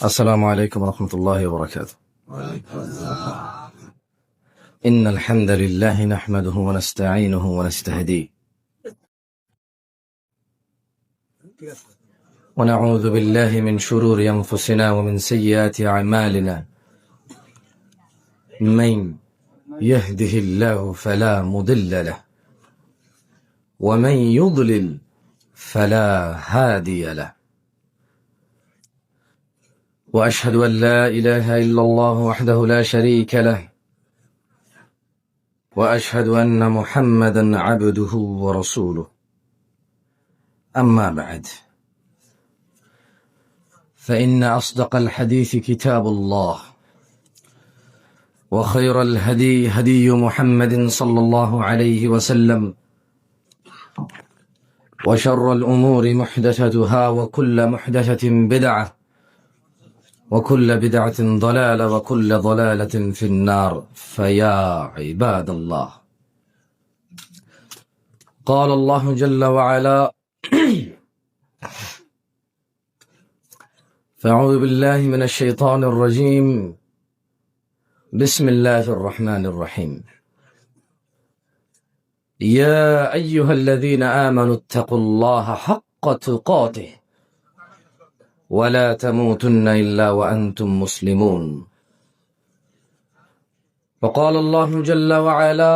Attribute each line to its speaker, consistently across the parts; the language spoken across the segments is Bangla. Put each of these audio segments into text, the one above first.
Speaker 1: السلام عليكم ورحمة الله وبركاته. إن الحمد لله نحمده ونستعينه ونستهديه ونعوذ بالله من شرور أنفسنا ومن سيئات أعمالنا. من يهده الله فلا مضل له ومن يضلل فلا هادي له. وأشهد أن لا إله إلا الله وحده لا شريك له وأشهد أن محمدا عبده ورسوله. أما بعد، فإن أصدق الحديث كتاب الله، وخير الهدي هدي محمد صلى الله عليه وسلم، وشر الأمور محدثتها وكل محدثة بدعة وكل بدعة ضلالة وكل ضلالة في النار. فيا عباد الله، قال الله جل وعلا: فأعوذ بالله من الشيطان الرجيم، بسم الله الرحمن الرحيم. يا أيها الذين آمنوا اتقوا الله حق تقاته ولا تموتن إلا وأنتم مسلمون. وقال الله جل وعلا: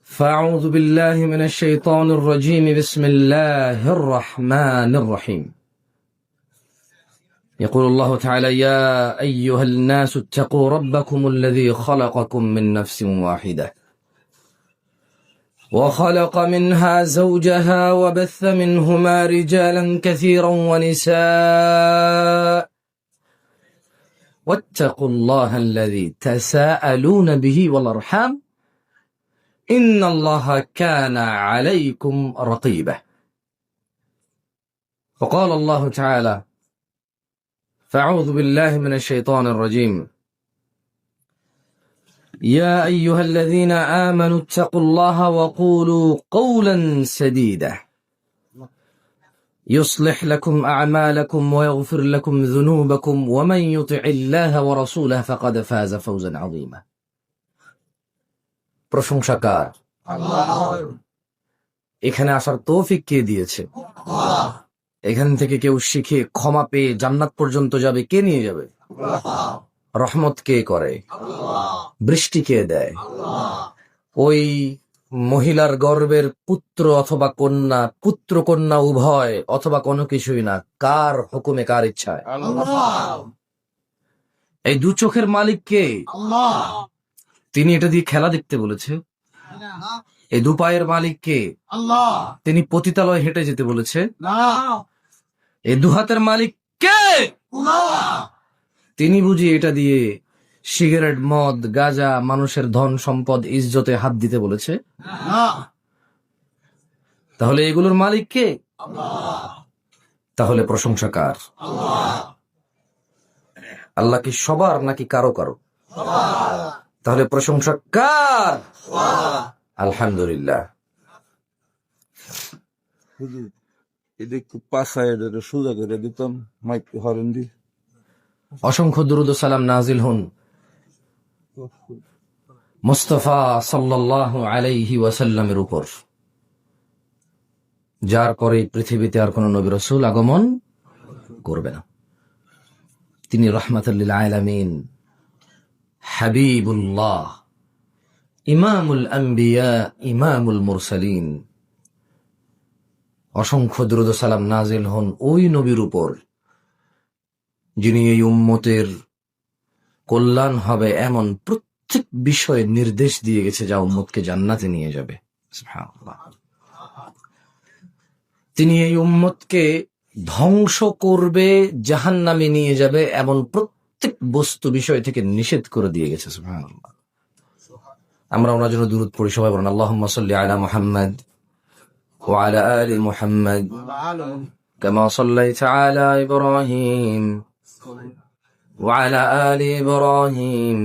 Speaker 1: فأعوذ بالله من الشيطان الرجيم، بسم الله الرحمن الرحيم. يقول الله تعالى: يا أيها الناس اتقوا ربكم الذي خلقكم من نفس واحدة وخلق منها زوجها وبث منهما رجالا كثيرا ونساء واتقوا الله الذي تساءلون به والأرحام إن الله كان عليكم رقيبا. وقال الله تعالى: فأعوذ بالله من الشيطان الرجيم، يا أيها الذين آمنوا اتقوا الله وقولوا قولا سديدا يصلح لكم أعمالكم ويغفر لكم ذنوبكم ومن يطع الله ورسوله فقد فاز فوزا عظيما. প্রশংসা কার? আল্লাহ। এখানে আসার তৌফিক কে দিয়েছে? আল্লাহ। এখান থেকে কেউ শিখে ক্ষমা পেয়ে জান্নাত পর্যন্ত যাবে, কে নিয়ে যাবে? আল্লাহ। রহমত কে করে? আল্লাহ। বৃষ্টি কে দেয়? আল্লাহ। ওই মহিলার গর্ভের পুত্র অথবা কন্যা, পুত্র কন্যা উভয় অথবা কোনো কিছুই না, কার হুকুমে, কার ইচ্ছায়? আল্লাহ। এই দু চোখের মালিক কে? আল্লাহ। তিনি এটা দিয়ে খেলা দেখতে বলেছে। এই দু পায়ের মালিক কে? আল্লাহ। তিনি পতিতালয়ে হেঁটে যেতে বলেছে। এই দু হাতের মালিক কে? আল্লাহ। তিনি বুঝি এটা দিয়ে সিগারেট, মদ, গাঁজা, মানুষের ধন সম্পদ, ইজ্জতে হাত দিতে বলেছে? তাহলে এগুলোর মালিক কে? আল্লাহ। তাহলে প্রশংসা কার? আল্লাহ। আল্লাহ কি সবার নাকি কারো কারো? তাহলে প্রশংসা কার? আলহামদুলিল্লাহ। অসংখ্য দুরূদ ও সালাম নাজিল হন মুস্তাফা সাল্লাল্লাহু আলাইহি ওয়াসাল্লামের উপর, যার পরে পৃথিবীতে আর কোন নবী রাসূল আগমন করবে না। তিনি রাহমাতুল লিল আলামিন, হাবিবুল্লাহ, ইমামুল আম্বিয়া, ইমামুল মুরসালিন। অসংখ্য দুরূদ ও সালাম নাজিল হন ওই নবীর উপর যিনি এই উম্মতের কল্যাণ হবে এমন প্রত্যেক বিষয়ে নির্দেশ দিয়ে গেছে যা উম্মতকে জান্নাতে নিয়ে যাবে। সুবহানাল্লাহ। তিনি এই উম্মতকে ধ্বংস করবে, জাহান্নামে নিয়ে যাবে এমন প্রত্যেক বস্তু বিষয় থেকে নিষেধ করে দিয়ে গেছে। সুবহানাল্লাহ। আমরা ওনার জন্য দুরূদ পড়ি, সবাই বলেন আল্লাহুম্মা সাল্লি আলা মুহাম্মাদ ওয়া আলা আলি মুহাম্মাদ কামা সাল্লাইতা আলা ইব্রাহিম ওয়া আলা আলি ইব্রাহিম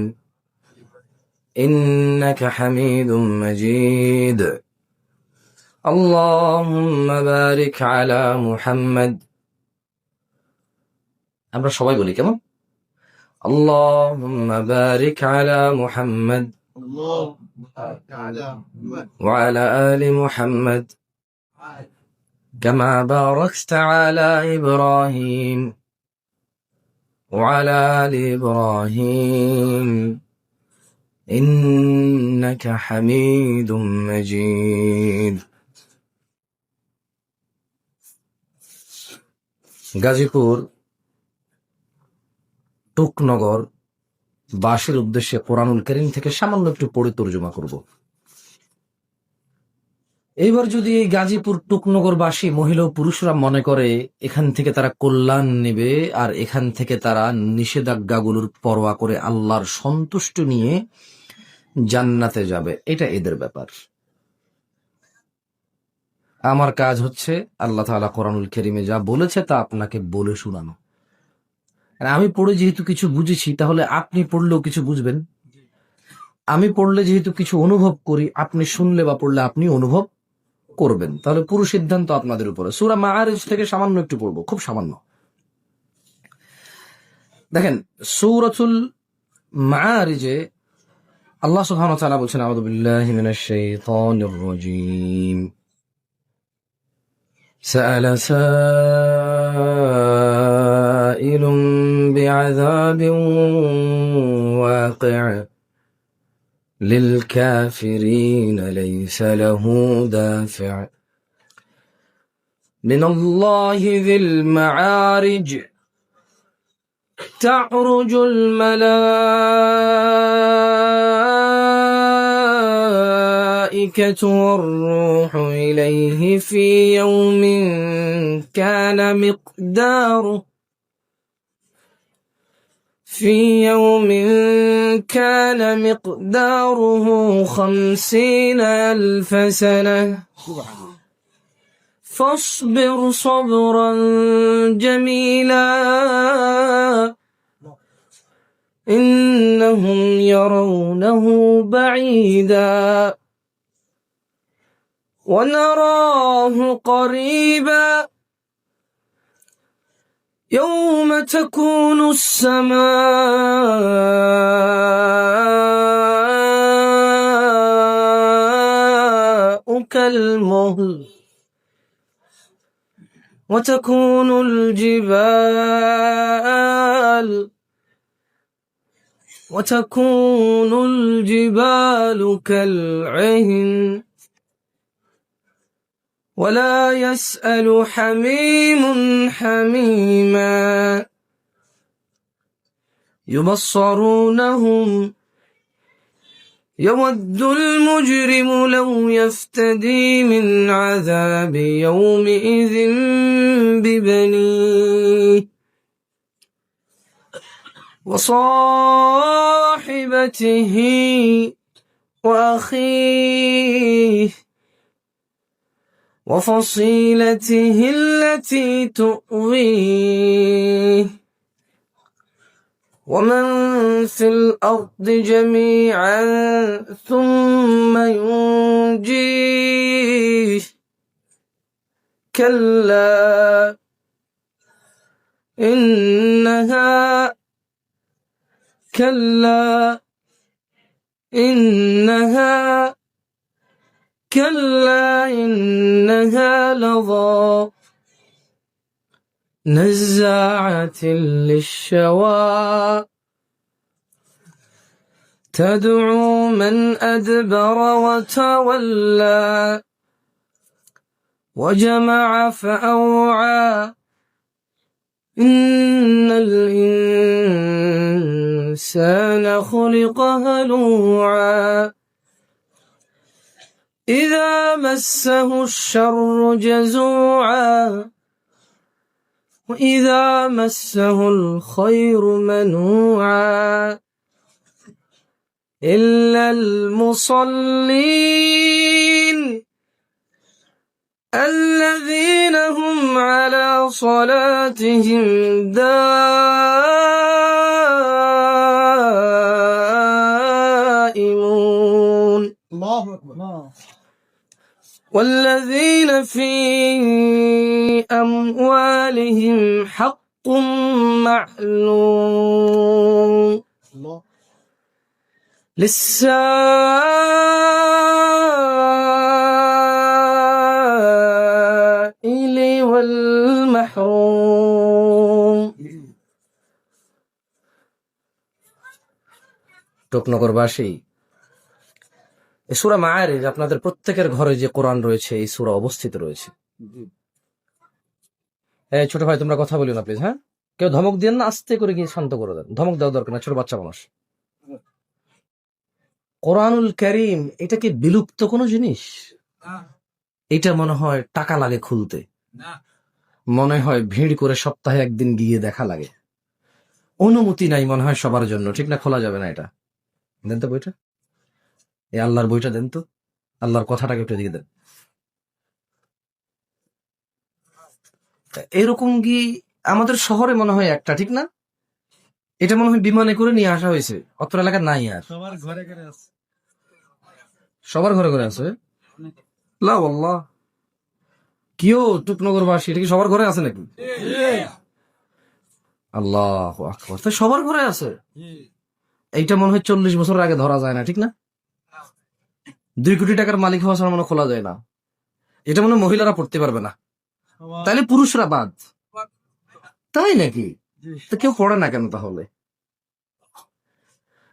Speaker 1: ইন্নাকা হামিদুম মাজিদ। اللهم بارك على محمد. আমরা সবাই বলি কেমন? اللهم بارك على محمد وعلى آل محمد كما باركت على إبراهيم وعلى آل إبراهيم إنك حميد مجيد. গাজীপুর টুকনগর বাসীর উদ্দেশ্যে কোরআনুল কারীম থেকে সামান্য একটু পড়ে তর্জমা করব। এইবার যদি এই গাজীপুর টুকনগরবাসী মহিলা ও পুরুষরা মনে করে এখান থেকে তারা কল্যাণ নেবে আর এখান থেকে তারা নিষেধাজ্ঞাগুলোর পরোয়া করে আল্লাহর সন্তুষ্টি নিয়ে জান্নাতে যাবে, এটা এদের ব্যাপার। আমার কাজ হচ্ছে আল্লাহ তাআলা কোরআনুল কারীমে যা বলেছে তা আপনাকে বলে শোনানো। আর আমি পড়ে যেহেতু কিছু বুঝেছি, তাহলে আপনি পড়লেও কিছু বুঝবেন। আমি পড়লে যেহেতু কিছু অনুভব করি, আপনি শুনলে বা পড়লে আপনি অনুভব করবেন। তাহলে পুরো সিদ্ধান্ত আপনাদের উপরে। সূরা মাআরিজ থেকে সামান্য একটু পড়বো, খুব সামান্য। দেখেন, সূরাতুল মাআরিজে আল্লাহ সুবহানাহু ওয়া তাআলা বলছেন, আউযু বিল্লাহি মিনাশ শাইতানির রাজীম। সাআলা সাইলুম বিআযাবিন ওয়াকি'in للكافرين ليس له دافع من الله ذي المعارج تعرج الملائكة والروح إليه في يوم كان مقداره 50,000 سنة فاصبر صبرا جميلا إنهم يرونه بعيدا ونراه قريبا يوم تكون السماء كالمهل وتكون الجبال كالعهن ولا يسأل حميم حميما يبصرونهم يود المجرم لو يفتدي من عذاب يومئذ ببنيه وصاحبته وأخيه وفصيلته التي تؤويه ومن في الأرض جميعا ثم ينجيه كلا إنها لظى نزاعة للشوى تدعو من أدبر وتولى وجمع فأوعى إن الإنسان خلق هلوعا إذا مسه الشر جزوعا وإذا مسه الخير منوعا إلا المصلين الذين هم على صلاتهم دائمون. الله أكبر. والذين في أموالهم حق معلوم للسائل والمحروم টোকনগরবাসী, এই সূরা মাআরিজ আপনাদের প্রত্যেকের ঘরে যে কোরআন রয়েছে এই সূরা অবস্থিত রয়েছে। এই ছোট ভাই, তোমরা কথা বলিও না প্লিজ। হ্যাঁ, কেউ ধমক দিয়েন না, আস্তে করে গিয়ে শান্ত করে দেন। ধমক দেওয়া দরকার না, ছোট বাচ্চা মানুষ। কোরআনুল কারীম এটা কি বিলুপ্ত কোনো জিনিস? এটা মনে হয় টাকা লাগে খুলতে, মনে হয় ভিড় করে সপ্তাহে একদিন গিয়ে দেখা লাগে, অনুমতি নাই মনে হয় সবার জন্য, ঠিক না? খোলা যাবে না এটা। দেন তো বইটা, এই আল্লাহর বইটা দেন তো, আল্লাহর কথাটাকে একটু দিয়ে দেন। এরকম কি আমাদের শহরে মনে হয় একটা, ঠিক না? এটা মনে হয় বিমানে করে নিয়ে আসা হয়েছে, অত এলাকা নাই আর। সবার ঘরে ঘরে আছে। লা আল্লাহ, কিও টুকনগরবাসী, এটা কি সবার ঘরে আছে নাকি? আল্লাহু আকবার, তো সবার ঘরে আছে। এইটা মনে হয় 40 বছর আগে ধরা যায় না, ঠিক না? 2 কোটি টাকার মালিক হওয়া ছাড়া মনে খোলা যায় না। এটা মনে হয় মহিলারা পড়তে পারবে না, তাহলে পুরুষরা বাদ, তাই নাকি? তো কেউ পড়ে না কেন তাহলে?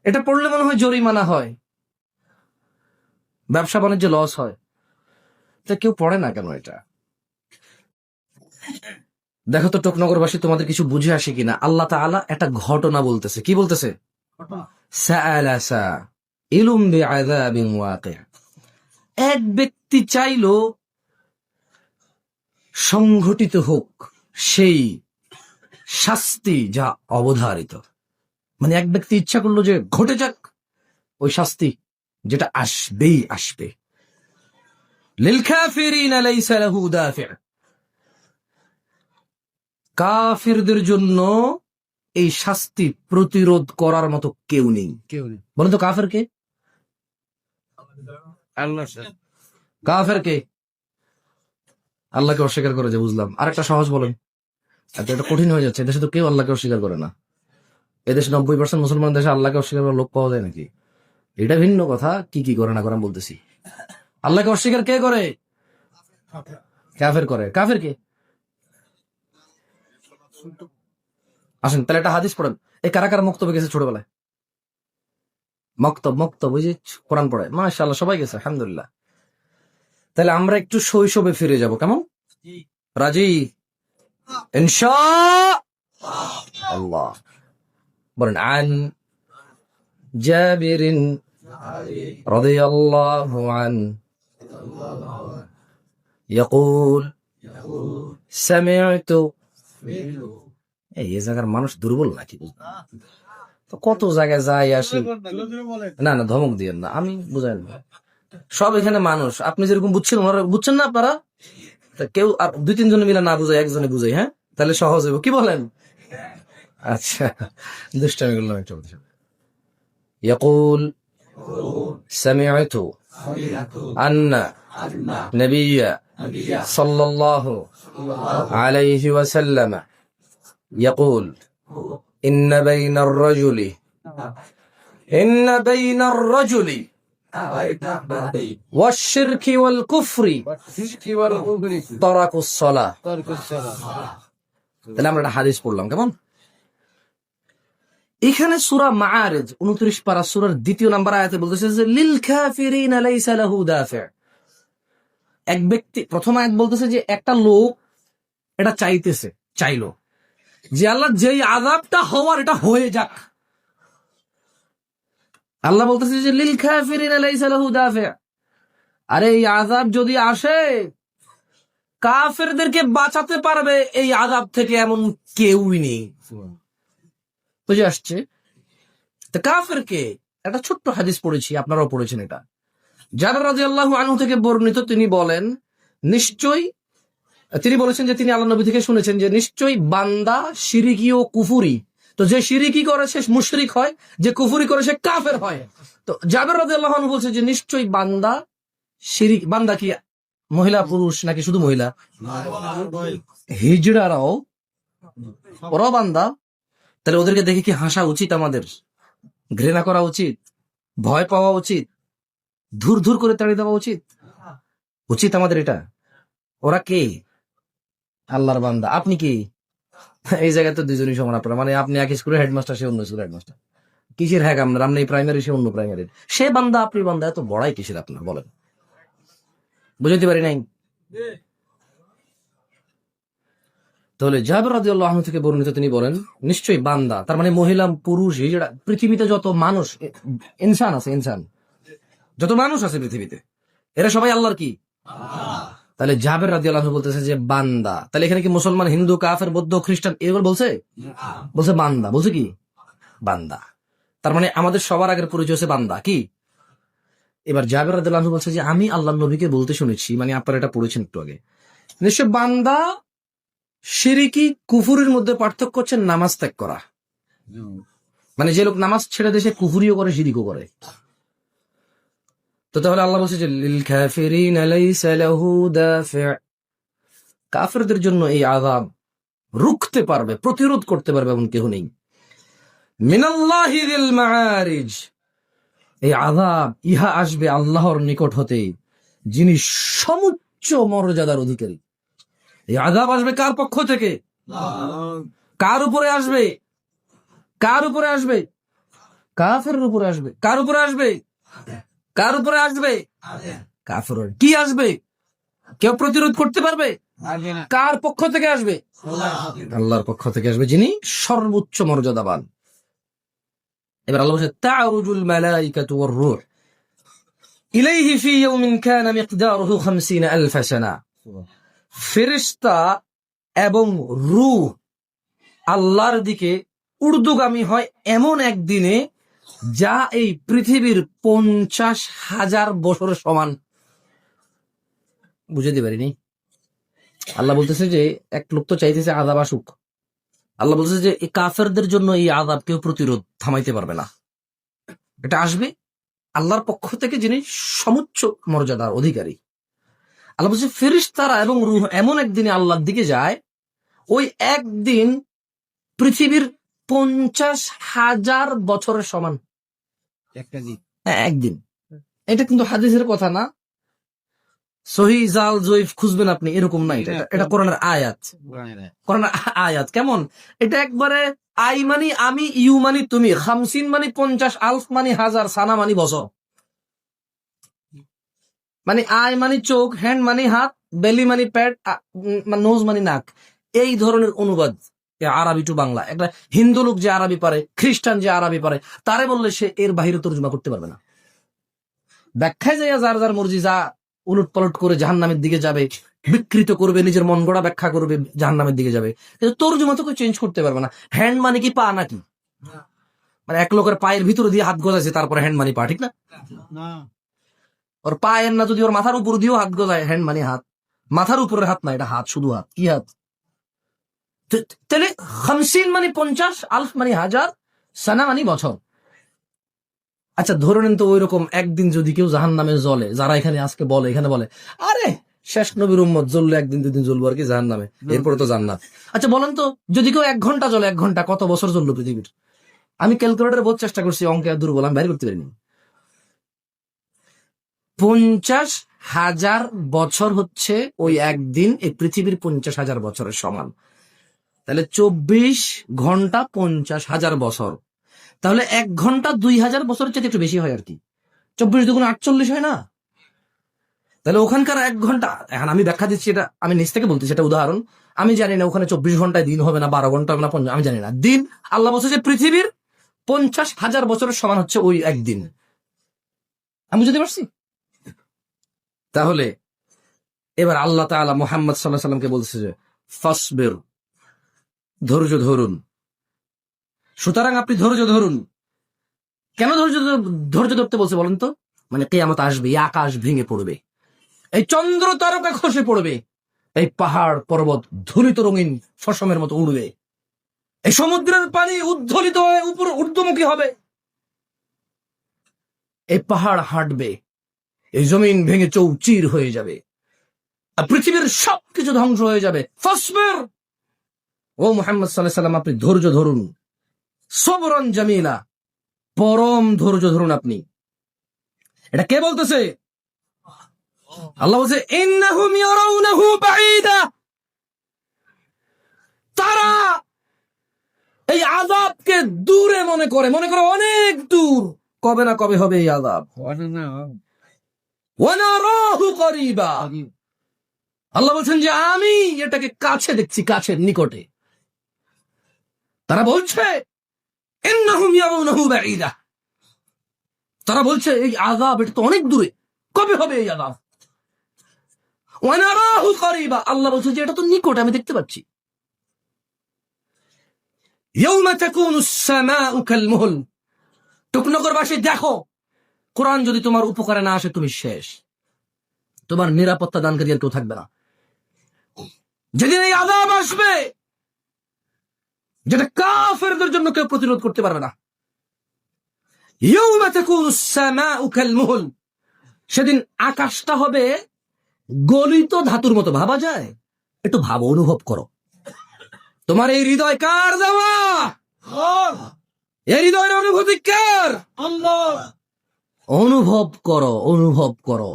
Speaker 1: এটা পড়লে মনে হয় জরিমানা হয়, ব্যবসা বাণিজ্য লস হয়, তা কেউ পড়ে না কেন এটা? দেখো তো টোকনগরবাসী, তোমাদের কিছু বুঝে আসে কিনা। আল্লাহ তাআলা একটা ঘটনা বলতেছে। কি বলতেছে? সাআলা সাইলুম বিআযাবিন ওয়াকি'। এক ব্যক্তি চাইলো সংঘটিত হোক সেই শাস্তি যা অবধারিত। মানে এক ব্যক্তি ইচ্ছা করলো যে ঘটে যাক ওই শাস্তি, যেটা আসবেই আসবে। লিল কাফিরিনা লাইসা লাহু দাফি'। কাফিরদের জন্য এই শাস্তি প্রতিরোধ করার মতো কেউ নেই। বলেন তো কাফের কে? কাফের কে? আল্লাহকে অস্বীকার করে, যে বুঝলাম। আরেকটা সহজ বলেন, এটা কঠিন হয়ে যাচ্ছে। এদেশে তো কেউ আল্লাহকে অস্বীকার করে না। এদেশে 90% মুসলমান দেশে আল্লাহকে অস্বীকার করার লোক পাওয়া যায় নাকি? এটা ভিন্ন কথা, কি কি করে না করে আমি বলতেছি। আল্লাহকে অস্বীকার কে করে? কাফের করে। কাফের কে? আসেন তাহলে একটা হাদিস পড়েন। এই কারা কারা মক্তবে গেছে ছোটবেলায়? মক্তব ওই যে কোরআন পড়ে, মাশাআল্লাহ সবাই গেছে, আলহামদুলিল্লাহ। তাহলে আমরা একটু শৈশবে ফিরে যাব, কেমন? রাজি? ইনশাআল্লাহ। বলেন, আন জাবিরিন রাদিয়াল্লাহু আন ইয়াকুল সামি'তু। এই জায়গার মানুষ দুর্বল নাকি? তো কত জায়গায় যাই আসি। না ধমক দিয়েন না, আমি বুঝাই না। সব এখানে মানুষ, আপনি যেরকম বুঝছেন ওনারা বুঝছেন না। আপনারা কেউ আর 2-3 জন মিলে না বুঝাই, একজনে বুঝাই, হ্যাঁ, তাহলে সহজ হইব। কি বলেন? আচ্ছা, দুষ্টামি করলাম একটা। ইয়াকুল সামি'তু আন্না নাবিয়্যা সাল্লাল্লাহু আলাইহি ওয়াসাল্লাম ইয়াকুল ইন্না বাইনার রাজুলি والشرك والكفر ترك الصلاة। তাহলে আমরা একটা হাদিস পড়লাম, কেমন? এখানে সূরা মাআরিজ 29 পারা সূরার 2 নম্বর আয়াতে বলতেছে যে লিল কাফিরিনা লাইসা লাহু দাফি'। এক ব্যক্তি, প্রথম আয়াত বলতেছে যে একটা লোক এটা চাইলো যে আল্লাহ যেই আযাবটা হওয়ার এটা হয়ে যাক। আল্লাহ বলতেছে যে লিল কাফিরিনা লাইসা লাহু দাফি'। আরে এই আযাব যদি আসে, কাফেরদেরকে বাঁচাতে পারবে এই আযাব থেকে এমন কেউই নেই। বুঝে আসছে? তো কাফের কে? একটা ছোট্ট হাদিস পড়েছি, আপনারাও পড়েছেন এটা। জাবের রাদিয়াল্লাহু আনহু থেকে বর্ণিত, তিনি বলেন তিনি বলেছেন যে তিনি আল্লাহর নবী থেকে শুনেছেন যে নিশ্চয়ই বান্দা শিরকি ও কুফরি, তো যে শিরকি করে সে মুশরিক হয়, যে কুফরি করে সে কাফের হয়। তো জাবের রাদিয়াল্লাহু আনহু বলছে যে নিশ্চয়ই বান্দা কি মহিলা পুরুষ নাকি শুধু মহিলা? হিজড়ারাও, ওরাও বান্দা। তাহলে ওদেরকে দেখে কি হাসা উচিত আমাদের? ঘৃণা করা উচিত? ভয় পাওয়া উচিত? ধুর ধুর করে তাড়িয়ে দেওয়া উচিত? উচিত আমাদের এটা? ওরা কে? আল্লাহর বান্দা। আপনি কি? এই জায়গায় তো দুজনই সমান আপনারা, মানে আপনি এক স্কুলের হেডমাস্টার, সে অন্য স্কুলের হেডমাস্টার। কিসের হ্যাক আপনার? আপনি প্রাইমারি, সে অন্য প্রাইমারির। সে বান্দা, আপনি বান্দা, এত বড়াই কিসের আপনার বলেন? বুঝতে পারি নাই। তাহলে জাবের রাদিয়াল্লাহু আনহু থেকে বর্ণিত, তিনি বলেন নিশ্চয়ই বান্দা, তার মানে মহিলা পুরুষ হিজড়া, পৃথিবীতে যত মানুষ ইনসান আছে, ইনসান যত মানুষ আছে পৃথিবীতে, এরা সবাই আল্লাহর কি? তাহলে জাবের রাদিয়াল্লাহু আনহু বলতেছে যে বান্দা। তাহলে এখানে কি মুসলমান, হিন্দু, কাফের, বৌদ্ধ, খ্রিস্টান এগুলো বলছে? বলছে বান্দা। বলছে কি? বান্দা। তার মানে আমাদের সবার আগের পরিচয় হচ্ছে বান্দা কি? এবার জাবের রাদিয়াল্লাহু আনহু বলছে যে আমি আল্লাহর নবীকে বলতে শুনেছি, মানে আপনারা এটা পড়েছেন একটু আগে, নিশ্চয় বান্দা শিরকি কুফুরের মধ্যে পার্থক্য হচ্ছে নামাজ ত্যাগ করা। মানে যে লোক নামাজ ছেড়ে দেশে কুফুরিও করে, শিরিকও করে। তো তাহলে আল্লাহ বলছে যে লিল কাফিরিন লাইসা লাহু দাফি', কাফেরদের জন্য এই আযাব রুখতে পারবে, প্রতিরোধ করতে পারবে এমন কেউ নেই। মিনাল্লাহি যিল মাআরিজ, এই আযাব ইহা আসবে আল্লাহর নিকট হতে, যিনি সমুচ্চ মর্যাদার অধিকারী। এই আযাব আসবে কার পক্ষ থেকে? কার উপরে আসবে? কার উপরে আসবে? কাফেরের উপরে আসবে। কার উপরে আসবে? কার উপরে আসবে? কাফেরের। কি আসবে? কেউ প্রতিরোধ করতে পারবে? কার পক্ষ থেকে আসবে? আল্লাহর পক্ষ থেকে আসবে, যিনি সর্বোচ্চ মর্যাদাবান। এবার আল্লাহ বলছে তা'রুজুল মালাইকাতু ওয়ার রূহ ইলাইহি ফি ইয়াউমিন কানা মিকদারুহু 50000 সানা। ফেরেশতা এবং রূহ আল্লাহর দিকে ঊর্ধ্বগামী হয় এমন একদিনে যা এই পৃথিবীর 50,000 বছরের সমান। বুঝাতে পারিনি? আল্লাহ বলতেছে যে এক লোক তো চাইতেছে আযাব আসুক। আল্লাহ বলতেছে যে এই কাফেরদের জন্য এই আযাব কেউ প্রতিরোধ থামাইতে পারবে না, এটা আসবে আল্লাহর পক্ষ থেকে, যিনি সমুচ্চ মর্যাদার অধিকারী। আল্লাহ বলছে ফেরেশতারা এবং রূহ এমন একদিনে আল্লাহর দিকে যায়, ওই একদিন পৃথিবীর 50,000 বছরের সমান। একটা দিন, হ্যাঁ একদিন। এটা কিন্তু হাদিসের কথা না, সহিহ জাল জয়ীফ খুঁজবেন আপনি, এরকম না। এটা কোরআনের আয়াত। কোরআনের আয়াত কেমন? এটা একবারে আই মানি আমি, ইউ মানি তুমি, 50 মানি 50, আলফ মানি 1000, সানা মানি বছর। মানে আই মানি চোখ, হ্যান্ড মানি হাত, বেলি মানি পেট, নোজ মানি নাক, এই ধরনের অনুবাদ আরবি টু বাংলা। একটা হিন্দু লোক যে আরবি পারে, খ্রিস্টান যে আরবি পারে, তারে বললে সে এর বাহিরে তর্জমা করতে পারবে না। ব্যাখ্যায় যাইয়া যার যার মর্জি যা উলট পালট করে জাহান্নামের দিকে যাবে, বিকৃত করবে, নিজের মন গড়া ব্যাখ্যা করবে, জাহান্নামের দিকে যাবে। কিন্তু তর্জমা তো কেউ চেঞ্জ করতে পারবে না। হ্যান্ড মানে কি পা নাকি? মানে এক লোকের পায়ের ভিতরে দিয়ে হাত গজাইছে, তারপরে হ্যান্ড মানি পা, ঠিক না? ওর পায়ের না, যদি ওর মাথার উপর দিয়েও হাত গজায়, হ্যান্ড মানে হাত। মাথার উপরের হাত না, এটা হাত, শুধু হাত। কি হাত? তাহলে 50 মানে 50, আলফ মানে 1000, সানা মানে বছর। আচ্ছা ধরে নেন তো, ওই রকম একদিন যদি কেউ জাহান্নামে জ্বলে, যারা এখানে আজকে বলে, এখানে বলে আরে শেষ নবীর উম্মত জ্বললে একদিন দুদিন জ্বলবো আর কি জাহান্নামে, এরপরে তো জান্নাত। আচ্ছা বলেন তো, যদি কেউ 1 ঘন্টা জ্বলে, 1 ঘন্টা কত বছর জ্বললো পৃথিবীর? আমি ক্যালকুলেটর বহুত চেষ্টা করছি, অঙ্কে দুর্বল, আমি বাইরে করতে পারিনি। 50,000 বছর হচ্ছে ওই একদিন এই পৃথিবীর 50,000 বছরের সমান। তাহলে 24 ঘন্টা 50,000 বছর। তাহলে 1 ঘন্টা 2000 বছরের চেয়ে একটু বেশি হয় আর কি। 24 দুগুণ 48 হয় না? তাহলে ওখানকার 1 ঘন্টা, এখন আমি ব্যাখ্যা দিচ্ছি, এটা আমি নিজ থেকে বলতেছি, এটা উদাহরণ। আমি জানি না ওখানে 24 ঘন্টায় দিন হবে না, 12 ঘন্টা হবে না, আমি জানি না। দিন আল্লাহ বলছে যে পৃথিবীর 50,000 বছরের সমান হচ্ছে ওই একদিন। আমি বুঝতে পারছি? তাহলে এবার আল্লাহ তাআলা মুহাম্মদ সাল্লাল্লাহু আলাইহি সাল্লামকে বলছে যে ফাসবির, ধৈর্য ধরুন। সুতরাং আপনি ধৈর্য ধরুন। কেন ধৈর্য ধরতে বলছে বলেন তো? মানে কিয়ামত আসবে, এই আকাশ ভেঙে পড়বে, এই চন্দ্র তারকা খসে পড়বে, এই পাহাড় পর্বত ধুলিত রঙিন ফসমের মতো উড়বে, এই সমুদ্রের পানি উদ্ধলিত হয়ে উপর ঊর্ধ্বমুখী হবে, এই পাহাড় হাঁটবে, এই জমিন ভেঙে চৌচির হয়ে যাবে, আর পৃথিবীর সবকিছু ধ্বংস হয়ে যাবে। ফাসবির, ও মুহাম্মদ সাল্লাল্লাহু আলাইহি ওয়াসাল্লাম, আপনি ধৈর্য ধরুন। সবরান জামিলা, পরম ধৈর্য ধরুন আপনি। এটা কে বলতেছে? আল্লাহ বলছে ইন্নাহুম ইয়ারাউনাহু বাঈদা, তারা এই আযাবকে দূরে মনে করে অনেক দূর, কবে না কবে হবে এই আযাব। ওয়া নারাহু করিবা, আল্লাহ বলছেন যে আমি এটাকে কাছে দেখছি, কাছের নিকটে। তারা বলছে ইন্নাহুম ইয়ারাউনাহু বাঈদা, তারা বলছে এই আযাব এটা তো অনেক দূরে, কবে হবে এই আযাব। ওয়া নারাহু করিবা, আল্লাহ বলছে যে এটা তো নিকটে, আমি দেখতে পাচ্ছি। ইয়াউমা তাকুনুস সামাউ কালমুহল, টুকনগরবাসী দেখো, কোরআন যদি তোমার উপকারে না আসে তুমি শেষ, তোমার নিরাপত্তা দানকারী আর কেউ থাকবে না। যেদিন এই আযাব আসবে, যেটা কাফেরদের জন্য কেউ প্রতিরোধ করতে পারবে না। ইয়াউমা তাকুনুস সামাউ কালমুহল, সেদিন আকাশটা হবে গলিত ধাতুর মতো। ভাবা যায়? একটু ভাবো, অনুভব করো। তোমার এই হৃদয় কার দেওয়া? এই হৃদয়ের অনুভূতি কার? আল্লাহ। অনুভব করো, অনুভব করো।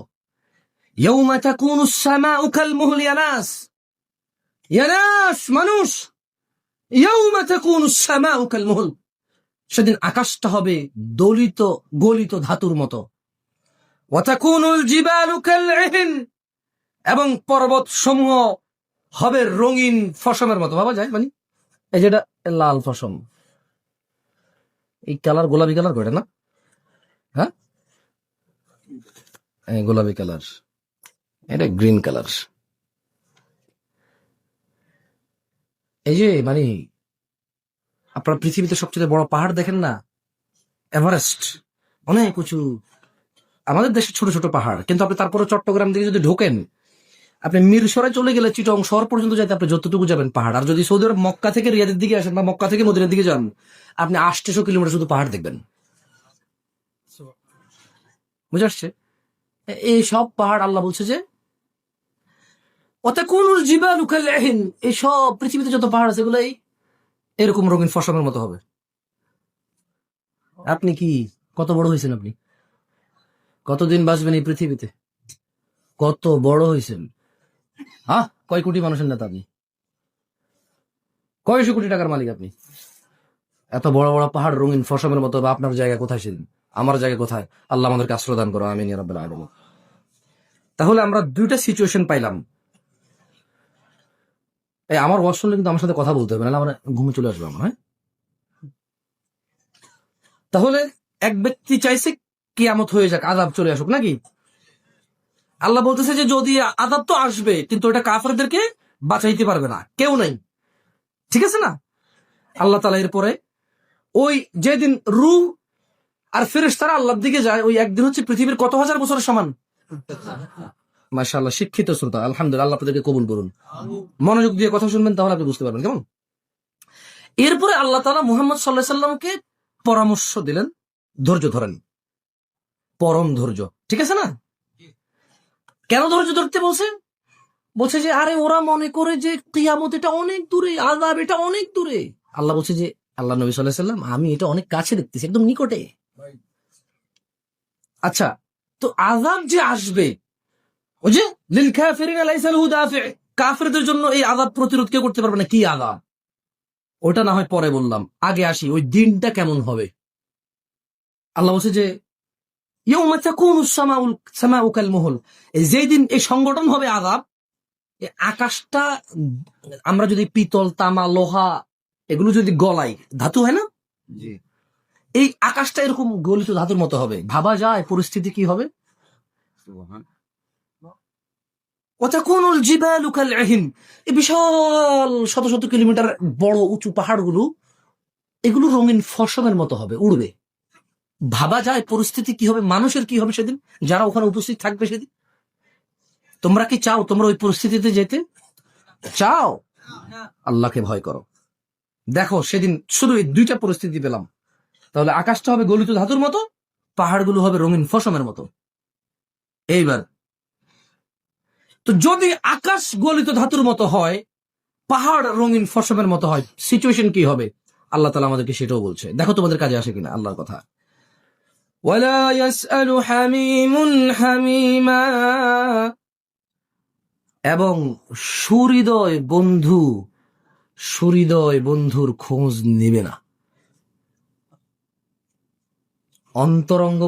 Speaker 1: ইয়াউমা তাকুনুস সামাউ কালমুহল, ইয়া নাস, মানুষ, ইয়াউমা তাকুনুস সামাউ কালমুহল, সেদিন আকাশটা হবে গলিত ধাতুর মতো। ওয়া তাকুনুল জিবালু কালইহন, এবং পর্বত সমূহ হবে রঙিন ফসমের মতো। ভাবা যায়? মানে এই যেটা লাল ফসম, এই কালার গোলাপি কালার করে না? হ্যাঁ, গোলাপি কালার, এটা গ্রিন কালার। এই যে মানে আপনারা পৃথিবীতে সবচেয়ে বড় পাহাড় দেখেন না, এভারেস্ট, অনেক উঁচু। আমাদের দেশে ছোট ছোট পাহাড়, কিন্তু আপনি তারপরে চট্টগ্রাম দিকে যদি ঢোকেন, আপনি মিরসরাই চলে গেলে চিটং শহর পর্যন্ত যাইতে আপনি যতটুকু যাবেন পাহাড়। আর যদি সৌদি আরব মক্কা থেকে রিয়াদের দিকে আসেন বা মক্কা থেকে মদিনার দিকে যান, আপনি 800 কিলোমিটার শুধু পাহাড় দেখবেন। বুঝে আসছে? এই সব পাহাড় আল্লাহ বলছে যে ওয়াতাকুনুল জিবালু কালইহন, এই সব পৃথিবীতে যত পাহাড় আছে এগুলাই এরকম রঙিন ফসমের মতো হবে। আপনি কি কত বড় হয়েছেন? আপনি কতদিন বাঁচবেন এই পৃথিবীতে? কত বড় হয়েছেন? হ্যাঁ, কয় কোটি মানুষের নেতা আপনি? কয়শো কোটি টাকার মালিক আপনি? এত বড় বড় পাহাড় রঙিন ফসমের মতো, বা আপনার জায়গা কোথায় ছিলেন? আমার জায়গা কোথায়? আল্লাহ আমাদেরকে আশ্রয় দান করো, আমিন ইয়া রাব্বাল আলামিন। তাহলে আমরা দুইটা সিচুয়েশন পাইলাম। এই আমার ওয়াজ শুনলে কিন্তু আমার সাথে কথা বলতে হবে, নাহলে আমার ঘুমে চলে আসবে আমার। হ্যাঁ, তাহলে এক ব্যক্তি চাইছে কিয়ামত হয়ে যাক, আযাব চলে আসুক, নাকি? আল্লাহ বলতেছে যে যদি আযাব তো আসবে, কিন্তু ওটা কাফেরদেরকে বাঁচাইতে পারবে না, কেউ নাই। ঠিক আছে না? আল্লাহ তাআলা এরপরে ওই যেদিন রূহ আর ফেরেশতারা আল্লাহর দিকে যায়, ওই একদিন হচ্ছে পৃথিবীর কত হাজার বছরের সমান। মাশাআল্লাহ, শিক্ষিত শ্রোতা, আলহামদুলিল্লাহ, আল্লাহ আপনাদেরকে কবুল করুন। মনোযোগ দিয়ে কথা শুনবেন, তাহলে আপনি বুঝতে পারবেন। কেমন? এরপরে আল্লাহ তাআলা মুহাম্মদ সাল্লাল্লাহু আলাইহি সাল্লামকে পরামর্শ দিলেন, ধৈর্য ধরেন, পরম ধৈর্য। ঠিক আছে না? কেন ধৈর্য ধরতে বলছে? বলছে যে আরে ওরা মনে করে যে কিয়ামত এটা অনেক দূরে, আযাব এটা অনেক দূরে। আল্লাহ বলছে যে, আল্লাহ নবী সাল্লাল্লাহু আলাইহি সাল্লাম, আমি এটা অনেক কাছে দেখতেছি, একদম নিকটে। আচ্ছা, তো আযাব যে আসবে, ওই যে লিল কাফিরিনা লাইসা লাহু দাফি, কাফেরদের জন্য এই আযাব প্রতিরোধ কেউ করতে পারবে না। কি আযাব? ওটা না হয় পরে বললাম, আগে আসি ওই দিনটা কেমন হবে। আল্লাহ বলছে যে ইয়াউমা তাকুনুস সামাউ কালমুহল, যেই দিন এই সংগঠন হবে আযাব, এই আকাশটা, আমরা যদি পিতল, তামা, লোহা এগুলো যদি গলাই, ধাতু হয় না, এই আকাশটা এরকম গলিত ধাতুর মতো হবে। ভাবা যায় পরিস্থিতি কি হবে? ওয়াতাকুনুল জিবালু কালইহন, এই বিশাল শত শত কিলোমিটার বড় উঁচু পাহাড়গুলো, এগুলো রঙিন ফসমের মতো হবে, উড়বে। ভাবা যায় পরিস্থিতি কি হবে, মানুষের কি হবে সেদিন, যারা ওখানে উপস্থিত থাকবে সেদিন। তোমরা কি চাও তোমরা ওই পরিস্থিতিতে যেতে চাও? আল্লাহকে ভয় করো। দেখো সেদিন শুধু এই দুইটা পরিস্থিতি পেলাম। তাহলে আকাশটা হবে গলিত ধাতুর মতো, পাহাড়গুলো হবে রঙিন ফসমের মতো। এইবার তো যদি আকাশ গলিত ধাতুর মতো হয়, পাহাড় রঙিন ফসমের মতো হয়, সিচুয়েশন কি হবে? আল্লাহ তাআলা আমাদেরকে সেটাও বলছে। দেখো তোমাদের কাজে আসে কিনা আল্লাহর কথা। ওয়ালা ইয়াসআলু হামিমুন হামিমা, এবং সুহৃদয় বন্ধুর খোঁজ নেবে না। অন্তরঙ্গ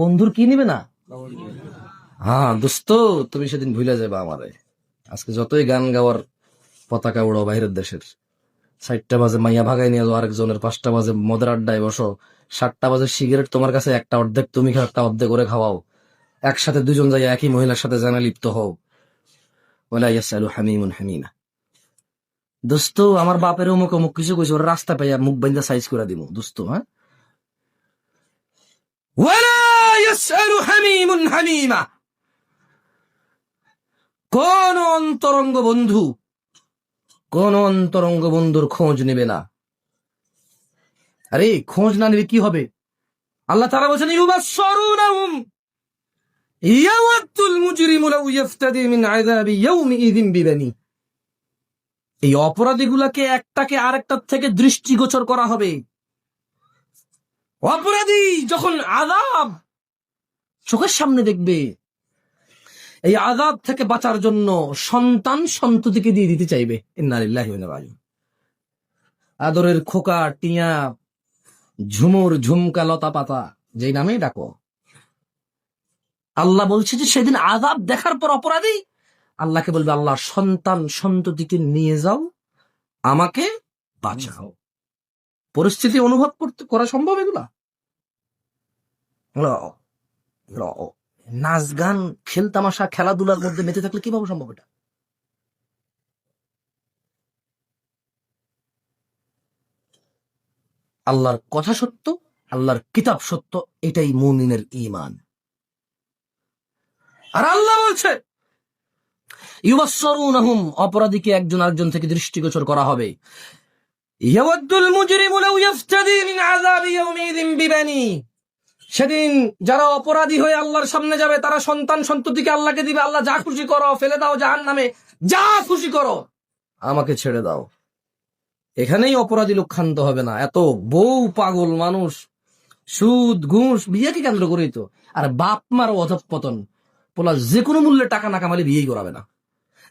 Speaker 1: বন্ধুর কি নিবে না? হ্যাঁ দোস্ত, তুমি সেদিন ভুলে যাবে আমারে। আজকে যতই গান গাওয়ার পতাকা উড়ো বাইরের দেশের, 4টা বাজে মাইয়া ভাগাই নিয়ে যাও আরেকজনের, 5টা বাজে মদের আড্ডায় বসো, 7টা বাজে সিগারেট তোমার কাছে একটা অর্ধেক তুমি খাও, একটা অর্ধেক করে খাওয়াও, একসাথে দুজন যাই একই মহিলার সাথে জানা লিপ্ত হও। ওয়ালা ইয়াসআলু হামিমুন হামিমা। দোস্ত আমার বাপের অমুক অমুক কিছু কইছে, ওর রাস্তা পাইয়া মুখ বাইন্দা সাইজ করে দিব দোস্ত। হ্যাঁ, ওয়ালা ইয়াসআলু হামিমুন হামিমা, কোন অন্তরঙ্গ বন্ধুর খোঁজ নেবে না। আরে খোঁজ না নিলে কি হবে? আল্লাহ তাআলা বলেছেন ইউবাশশিরুনহুম ইয়াওয়াদ্দুল মুজরিমু লাউ ইফতাদি মিন আযাবি ইয়াউমিযিন বিবানি। এই অপরাধীগুলোকে একটাকে আরেকটার থেকে দৃষ্টিগোচর করা হবে। অপরাধী যখন আযাব চোখের সামনে দেখবে, এই আযাব থেকে বাঁচার জন্য সন্তান সন্ততিকে দিয়ে দিতে চাইবে। ইন্না লিল্লাহি ওয়া ইন্না ইলাইহি রাজিউন। আদরের খোকা, টিয়া, ঝুমুর, ঝুমকা, লতা পাতা, যেই নামেই ডাকো, আল্লাহ বলছে যে সেদিন আযাব দেখার পর অপরাধী আল্লাহকে বলবে, আল্লাহ সন্তান সন্ততিকে নিয়ে যাও, আমাকে বাঁচাও। পরিস্থিতি অনুভব করা সম্ভব? এগুলা নাচ গান খেলতামাশা খেলাধুলার মধ্যে মেতে থাকলে কিভাবে সম্ভব? এটা আল্লাহর কথা সত্য, আল্লাহর কিতাব সত্য, এটাই মুমিনের ঈমান। আর আল্লাহ বলছে ইউবাশশিরুনহুম, অপরাধীকে একজন আরেকজন থেকে দৃষ্টিগোচর করা হবে। ইয়াওয়াদ্দুল মুজরিমু লাউ ইফতাদি মিন আযাবি ইয়াউমিযিন বিবানি, সেদিন যারা অপরাধী হয়ে আল্লাহর সামনে যাবে তারা সন্তান সন্ততিকে আল্লাহকে দিবে, আল্লাহ যা খুশি করো, ফেলে দাও জাহান্নামে, যা খুশি করো, আমাকে ছেড়ে দাও। এখানেই অপরাধী লোক ক্ষান্ত হবে না। এত বউ পাগল মানুষ, সুদ ঘুষ বিয়েকে কেন্দ্র করেই তো। আর বাপ মার অধঃপতন, পোলা যে কোনো মূল্যে টাকা না কামালে বিয়েই করাবে না।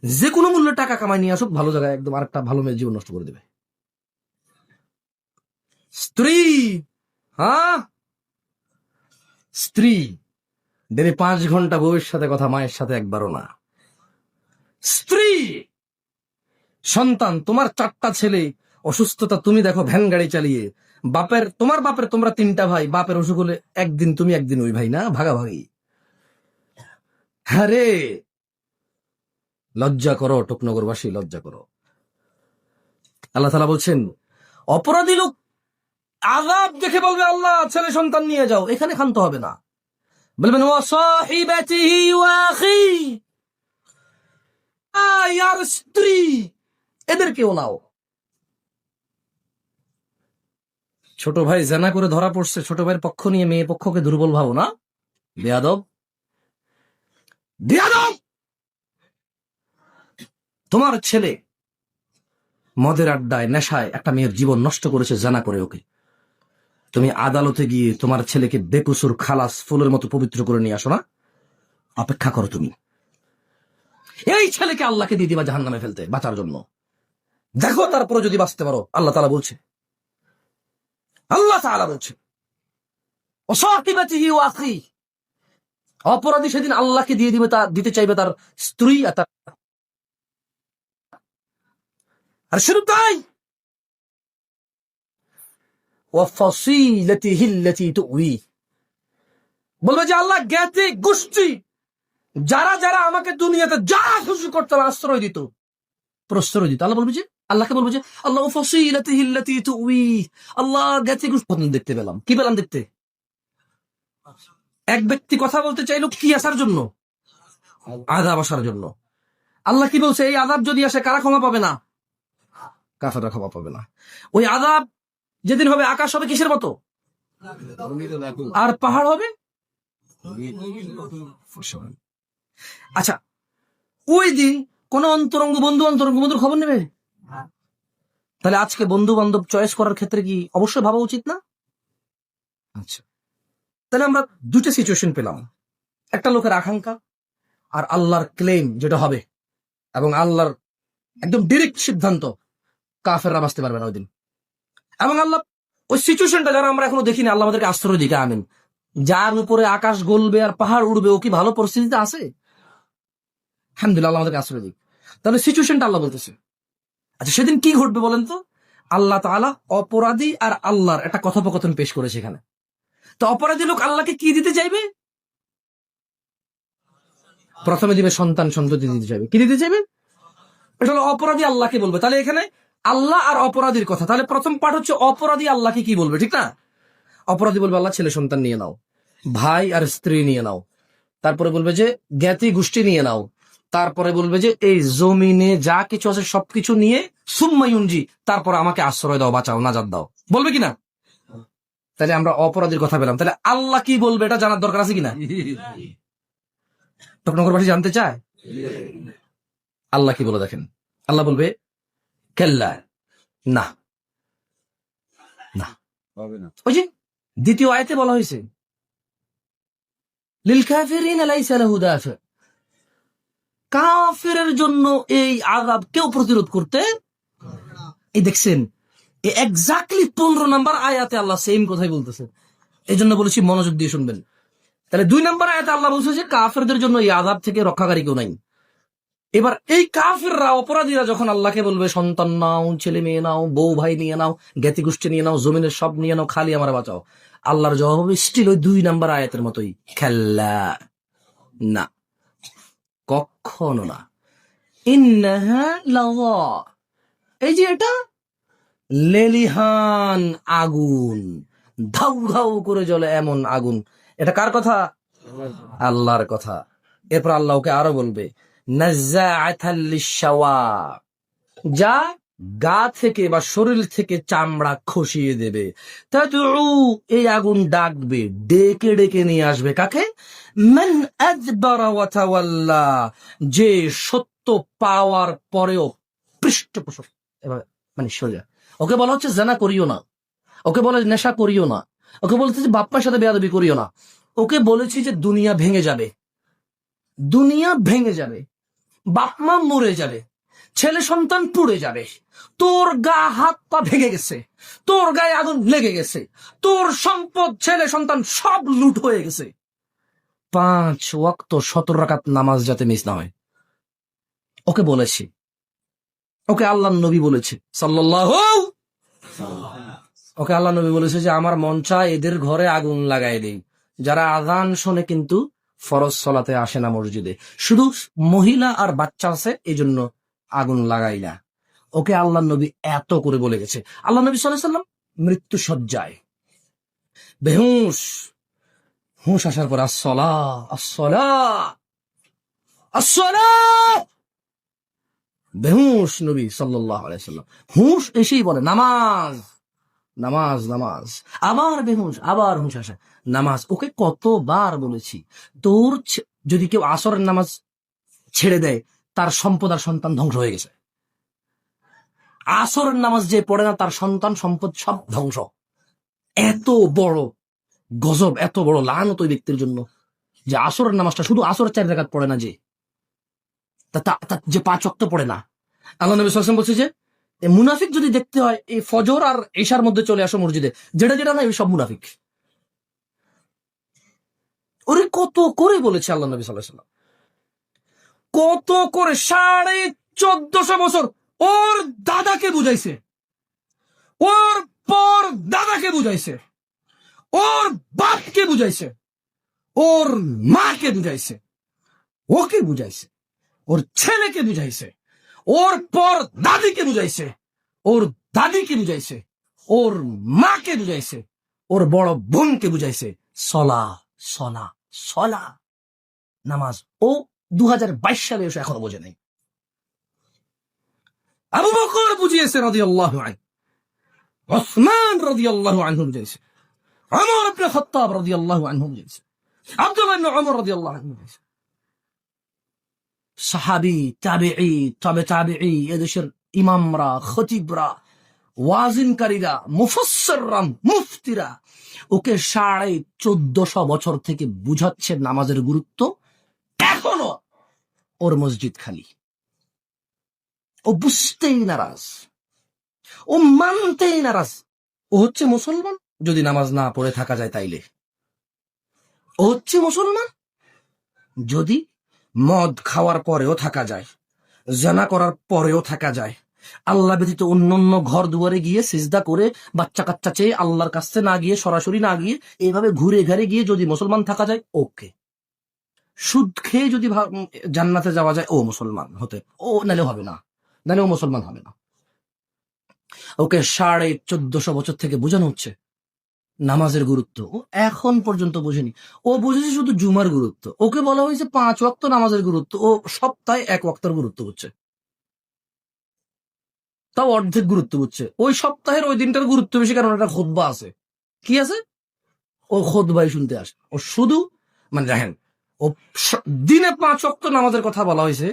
Speaker 1: যে কোনো মূল্যে টাকা কামাই নিয়ে আসুক ভালো জায়গায়, একদম আরেকটা ভালো মেয়ের জীবন নষ্ট করে দেবে। স্ত্রী, হ্যাঁ স্ত্রী, দিনে 5 ঘন্টা বউয়ের সাথে কথা, মায়ের সাথে একবারও না। স্ত্রী, সন্তান, তোমার 4টা ছেলে, অসুস্থতা তুমি দেখো ভ্যান গাড়ি চালিয়ে, তোমার বাপের তোমরা 3টা ভাই, বাপের অসুখ হলে একদিন তুমি একদিন ওই ভাই, না ভাগাভাগি। আরে লজ্জা করো টুকনগরবাসী, লজ্জা করো। আল্লাহ তাআলা বলছেন অপরাধী লোক আযাব দেখে বলবে, আল্লাহ ছেলে সন্তান নিয়ে যাও। এখানে ক্ষান্ত হবে না, বলবেন ওয়া সাহিবাতিহি ওয়া আখি, আর স্ত্রী, এদেরকেও নাও। ছোট ভাই জেনা করে ধরা পড়ছে, ছোট ভাইয়ের পক্ষ নিয়ে মেয়ে পক্ষকে দুর্বল ভাবো না? বেয়াদব, বেয়াদব। তোমার ছেলে মদের আড্ডায় নেশায় একটা মেয়ের জীবন নষ্ট করেছে, জানা করে, ওকে তুমি আদালতে গিয়ে তোমার ছেলেকে বেকসুর খালাস ফুলের মতো পবিত্র করে নিয়ে আসো না? অপেক্ষা করো তুমি। এই ছেলেকে আল্লাহকে দিয়ে দিবা জাহান্নামে ফেলতে বাঁচার জন্য। দেখো তারপরে যদি বাঁচতে পারো। আল্লাহ তাআলা বলছে, ওয়াসাহিবাতিহি ওয়া আখি, অপরাধী সেদিন আল্লাহকে দিয়ে দিবে, দিতে চাইবে তার স্ত্রী আর শুধু তাই, বলবে যে আল্লাহ জ্ঞাতি গোষ্ঠী যারা যারা আমাকে দুনিয়াতে যা খুশি করতে আশ্রয় দিত, প্রশ্রয় দিত, আল্লাহ বলবে যে, আল্লাহকে বলবে যে আল্লাহ ফাসিলাতিহি আল্লাতী তুই, আল্লাহ জ্ঞাতি গোষ্ঠী দেখতে পেলাম। কি পেলাম দেখতে? এক ব্যক্তি কথা বলতে চাইলো কি আসার জন্য? আযাব আসার জন্য। আল্লাহ কি বলছে? এই আযাব যদি আসে কারা ক্ষমা পাবে না? কাফেররা ক্ষমা পাবে না। ওই আযাব যেদিন হবে, আকাশ হবে কিসের মতো? আর পাহাড় হবে। আচ্ছা, ওই দিন কোন অন্তরঙ্গ বন্ধুর খবর নেবে? তাহলে আজকে বন্ধু বান্ধব চয়েস করার ক্ষেত্রে কি অবশ্যই ভাবা উচিত না? আচ্ছা, তাহলে আমরা দুটো সিচুয়েশন পেলাম, একটা লোকের আকাঙ্ক্ষা আর আল্লাহর ক্লেম যেটা হবে, এবং আল্লাহর একদম ডিরেক্ট সিদ্ধান্ত, কাফেররা বাঁচতে পারবে না ওই দিন। এবং আল্লাহ ওই সিচুয়েশনটা যারা আমরা এখনো দেখিনি, আল্লাহ আমাদেরকে আশ্রয় দিকে আমিন। যার উপরে আকাশ গলবে আর পাহাড় উড়বে, ও কি ভালো পরিস্থিতিতে আছে? আলহামদুলিল্লাহ, আল্লাহ আমাদেরকে আশ্রয় দিক। তাহলে সিচুয়েশনটা আল্লাহ বলতেছে। আচ্ছা, সেদিন কি ঘটবে বলেন তো? আল্লাহ তাআলা অপরাধী আর আল্লাহর একটা কথোপকথন পেশ করেছে এখানে। তো অপরাধী লোক আল্লাহকে কি দিতে চাইবে? প্রথমে দিবে সন্তান সন্ততি দিতে চাইবে। কি দিতে চাইবে? এটা হলো অপরাধী আল্লাহকে বলবে। তাহলে এখানে আল্লাহ আর অপরাধীর কথা। তাহলে প্রথম পার্ট হচ্ছে অপরাধী আল্লাহকে কি বলবে, ঠিক না? অপরাধী বলবে আল্লাহ ছেলে সন্তান নিয়ে নাও, ভাই আর স্ত্রী নিয়ে নাও। তারপরে বলবে যে জ্ঞাতি গোষ্ঠী নিয়ে নাও। তারপরে বলবে যে এই জমিনে যা কিছু আছে সবকিছু নিয়ে সুম্মায়ুনজি, তারপর আমাকে আশ্রয় দাও, বাঁচাও, নাজাত দাও। বলবে কিনা? তাহলে আমরা অপরাধীর কথা পেলাম। তাহলে আল্লাহ কি বলবে এটা জানার দরকার আছে কিনা? টকনগরবাসী জানতে চায় আল্লাহ কি বলে। দেখেন, আল্লাহ বলবে কেল্লা, না না। ওই যে দ্বিতীয় আয়াতে বলা হয়েছে লিল কাফিরিন লাইসা লাহু দাফি, কাফেরের জন্য এই আযাব কেউ প্রতিরোধ করতে। এই দেখছেন, এক্স্যাক্টলি 15 নম্বর আয়াতে আল্লাহ সেম কথাই বলতেছে। এই জন্য বলেছি মনোযোগ দিয়ে শুনবেন। তাহলে 2 নম্বর আয়াতে আল্লাহ বলছে যে কাফেরদের জন্য এই আযাব থেকে রক্ষাকারী কেউ নাই। এবার এই কাফেররা, অপরাধীরা যখন আল্লাহকে বলবে সন্তান নাও, ছেলে মেয়ে নাও, বউ ভাই নিয়ে নাও, জ্ঞাতি গোষ্ঠী নিয়ে নাও, জমিনের সব নিয়ে নাও, খালি আমার বাঁচাও, আল্লাহর জবাব হবে স্টিল ওই 2 নম্বর আয়াতের মতোই, খেল্লা, না, কখনো না। ইন্নাহা লাযা, এই যে এটা লেলিহান আগুন, ধাউ ধাউ করে জ্বলে এমন আগুন। এটা কার কথা? আল্লাহর কথা। এরপর আল্লাহ ওকে আরো বলবে নাজ্জাআতাল লিশাওয়া, যা গা থেকে বা শরীর থেকে চামড়া খসিয়ে দেবে। তাদউ, এই আগুন ডাকবে, ডেকে ডেকে নিয়ে আসবে কাকে? মান আদবারা ওয়া তাওয়াল্লা, যে সত্য পাওয়ার পরেও পৃষ্ঠপোষক, এবার মানে সোজা। ওকে বলা হচ্ছে জানা করিও না, ওকে বলে নেশা করিও না, ওকে বলছে যে বাপ্পার সাথে বেয়াদবি করিও না, ওকে বলেছি যে দুনিয়া ভেঙে যাবে, দুনিয়া ভেঙে যাবে, বাপ মা মরে যাবে, ছেলে সন্তান পুড়ে যাবে, তোর গা হাত পা ভেঙে গেছে, তোর গায়ে আগুন লেগে গেছে, তোর সম্পদ ছেলে সন্তান সব লুট হয়ে গেছে, 5 ওয়াক্ত 17 রাকাত নামাজ যাতে মিস না হয়। ওকে বলেছি, ওকে আল্লাহর নবী বলেছে সাল্লাল্লাহু, ওকে আল্লাহ নবী বলেছে যে আমার মন চায় এদের ঘরে আগুন লাগাই দেই, যারা আযান শোনে কিন্তু ফরজ সালাতে আসে না মসজিদে, শুধু মহিলা আর বাচ্চা আছে, এই জন্য আগুন লাগাই না। ওকে আল্লাহ নবী এত করে বলে গেছে। আল্লাহ নবী সাল্লাল্লাহু আলাইহি সাল্লাম মৃত্যু সজ্জায় বেহুশ, হুঁশ আসার পর আসসালাহ আসসালাহ আসসালাহ, বেহুশ নবী সাল্লাল্লাহু আলাইহি সাল্লাম হুঁশ এসেই বলে নামাজ নামাজ নামাজ, আবার বেহুশ, আবার হুঁশ আসে, নামাজ। ওকে কতবার বলেছি তোর যদি কেউ আসরের নামাজ ছেড়ে দেয় তার সম্পদ আর সন্তান ধ্বংস হয়ে গেছে। আসরের নামাজ যে পড়ে না তার সন্তান সম্পদ সব ধ্বংস। এত বড় গজব, এত বড় লানত ওই ব্যক্তির জন্য যে আসরের নামাজটা, শুধু আসরের 4 রাকাত পড়ে না, যে যে 5 ওয়াক্ত পড়ে না। আল্লাহ নবী সাল্লাল্লাহু আলাইহি ওয়াসাল্লাম বলছে যে মুনাফিক যদি দেখতে হয় এই ফজর আর ইশার মধ্যে চলে আসো মসজিদে, যেটা যেটা না সব মুনাফিক। ওরে কত করে বলেছে আল্লাহ নবী সাল্লাল্লাহু আলাইহি ওয়াসাল্লাম, কত করে 1450 বছর ওর দাদাকে বুঝাইছে, ওর পর দাদাকে বুঝাইছে, ওর বাপকে বুঝাইছে, ওর মাকে বুঝাইছে, ওকে বুঝাইছে, ওর ছেলেকে বুঝাইছে, ওর পর দাদিকে বুঝাইছে, ওর দাদিকে বুঝাইছে, ওর মাকে বুঝাইছে, ওর বড় বোনকে বুঝাইছে, সলা সলা সলা নামাজ। ও 2022 সালে এসে এখনো বোঝে নাই। আবু বকর বুঝিয়েছে রাদিয়াল্লাহু আনহু, উসমান রাদিয়াল্লাহু আনহু বুঝাইছে, ওমর ইবনে খাত্তাব রাদিয়াল্লাহু আনহু বুঝাইছে, আব্দুল্লাহ ইবনে ওমর রাদিয়াল্লাহু আনহু বুঝাইছে। সাহাবি, তাবেঈ, তবে তাবেঈ, এদেশের ইমামরা, খতিবরা, ওয়াজিনকারীরা, মুফাসসিররা, মুফতিরা ওকে 1450 বছর থেকে বুঝাচ্ছে নামাজের গুরুত্ব। এখনো ওর মসজিদ খালি। ও বুঝতেই নারাজ, ও মানতেই নারাজ। ও হচ্ছে মুসলমান যদি নামাজ না পড়ে থাকা যায় তাইলে। ও হচ্ছে মুসলমান যদি মদ খাওয়ার পরেও থাকা যায়, জানা করার পরেও থাকা যায়, আল্লাহ ব্যতীত অন্যান্য ঘর দুয়ারে গিয়ে সিজদা করে বাচ্চা কাচ্চা চেয়ে আল্লাহর কাছে না গিয়ে, সরাসরি না গিয়ে, এইভাবে ঘুরে ঘাড়ে গিয়ে যদি মুসলমান থাকা যায়, ওকে। সুদ খেয়ে যদি জান্নাতে যাওয়া যায়, ও মুসলমান হতে, ও নালে হবে না, নালে ও মুসলমান হবে না। ওকে 1450 বছর থেকে বোঝানো হচ্ছে নামাজের গুরুত্ব। ও এখন পর্যন্ত বোঝেনি। ও বুঝেছে শুধু জুমার গুরুত্ব। ওকে বলা হয়েছে 5 ওয়াক্ত নামাজের গুরুত্ব, ও সপ্তাহে 1 ওয়াক্তের গুরুত্ব বুঝছে, তাও অর্ধেক গুরুত্ব বুঝছে। ওই সপ্তাহের ওই দিনটার গুরুত্ব বেশি, কারণ একটা খুতবা আছে। কি আছে? ও খুতবাই শুনতে আসে। ও শুধু মানে দেখেন, ও দিনে 5 ওয়াক্ত নামাজের কথা বলা হয়েছে,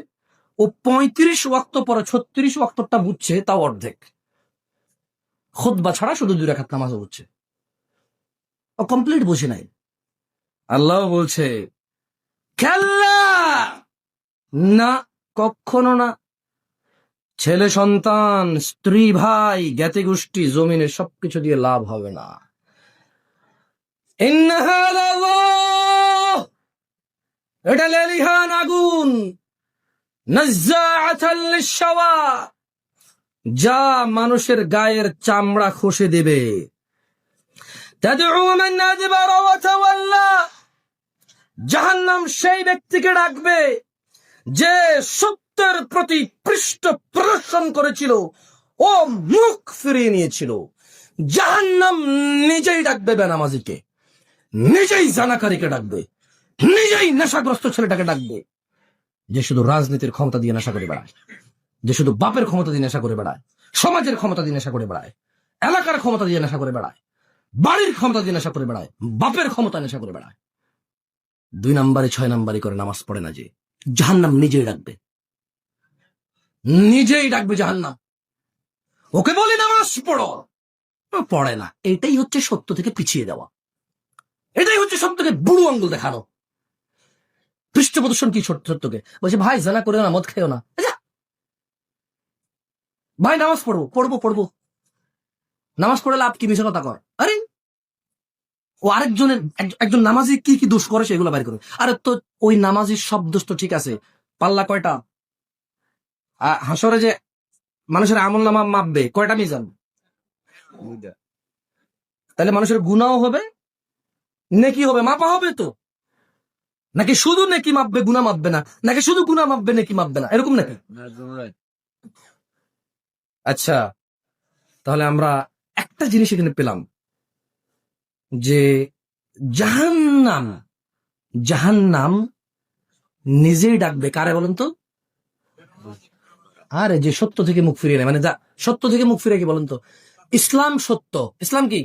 Speaker 1: ও 35 ওয়াক্ত পরে 36 ওয়াক্তটা বুঝছে, তাও অর্ধেক। খুতবা ছাড়া শুধু 2 রাকাত নামাজও বুঝছে, ও কমপ্লিট বুঝে নাই। আল্লাহ বলছে কাল্লা, না, কখনো না। ছেলে সন্তান, স্ত্রী, ভাই, জ্ঞাতি গোষ্ঠী, জমিনে সবকিছু দিয়ে লাভ হবে না। এটা লেলিহান আগুন, নাজ্জাআতাল লিশ-শাওয়া, যা মানুষের গায়ের চামড়া খসে দেবে। তাদউ মান আদবারা ওয়া তাওয়াল্লা, জাহান্নাম সেই ব্যক্তিকে ডাকবে যে সত্যের প্রতি পৃষ্ঠ প্রদর্শন করেছিল, ও মুখ ফিরিয়ে নিয়েছিল। জাহান্নাম নিজেই ডাকবে বেনামাজিকে, নিজেই জানাকারীকে ডাকবে, নিজেই নেশাগ্রস্ত ছেলেটাকে ডাকবে, যে শুধু রাজনীতির ক্ষমতা দিয়ে নেশা করে বেড়ায়, যে শুধু বাপের ক্ষমতা দিয়ে নেশা করে বেড়ায়, সমাজের ক্ষমতা দিয়ে নেশা করে বেড়ায়, এলাকার ক্ষমতা দিয়ে নেশা করে বেড়ায়, বাড়ির ক্ষমতা দিয়ে নেশা করে বেড়ায়, বাপের ক্ষমতা নেশা করে বেড়ায়। 2 নাম্বারে 6 নাম্বারি করে নামাজ পড়ে না, যে জাহান্নাম নিজেই ডাকবে, নিজেই ডাকবে জাহান্নাম। ওকে বলি নামাজ পড়ো, পড়ে না। এটাই হচ্ছে সত্য থেকে পিছিয়ে যাওয়া, এটাই হচ্ছে সত্যকে বুড়ো আঙ্গুল দেখানো। পৃষ্ঠ প্রদর্শন কি সত্যকে? বলছে ভাই জানা করে না, মদ খেও না, ভাই নামাজ পড়বো পড়বো পড়বো, নামাজ পড়ে লাভ কি? মিশা কথা কর। আরে ও আরেকজনের, একজন নামাজি কি কি দোষ করে সেগুলো বাইর করে। আরে তো ওই নামাজির সব দোষ তো ঠিক আছে, পাল্লা কয়টা? হাসরে যে মানুষের আমল নামা মাপবে, কয়টা মিজান? তাহলে মানুষের গুনাহও হবে, নেকি হবে, মাপা হবে তো। নাকি শুধু নেকি মাপবে, গুনাহ মাপবে না? নাকি শুধু গুনাহ মাপবে, নেকি মাপবে না? এরকম নাকি? আচ্ছা, তাহলে আমরা একটা জিনিস এখানে পেলাম, যে জাহান্নাম, জাহান্নাম নিজেই ডাকবে কারে বলেন তো? আরে যে সত্য থেকে মুখ ফিরিয়ে নেয়, মানে যা সত্য থেকে মুখ ফিরিয়ে, কি বলেন তো? ইসলাম সত্য, ইসলাম কি?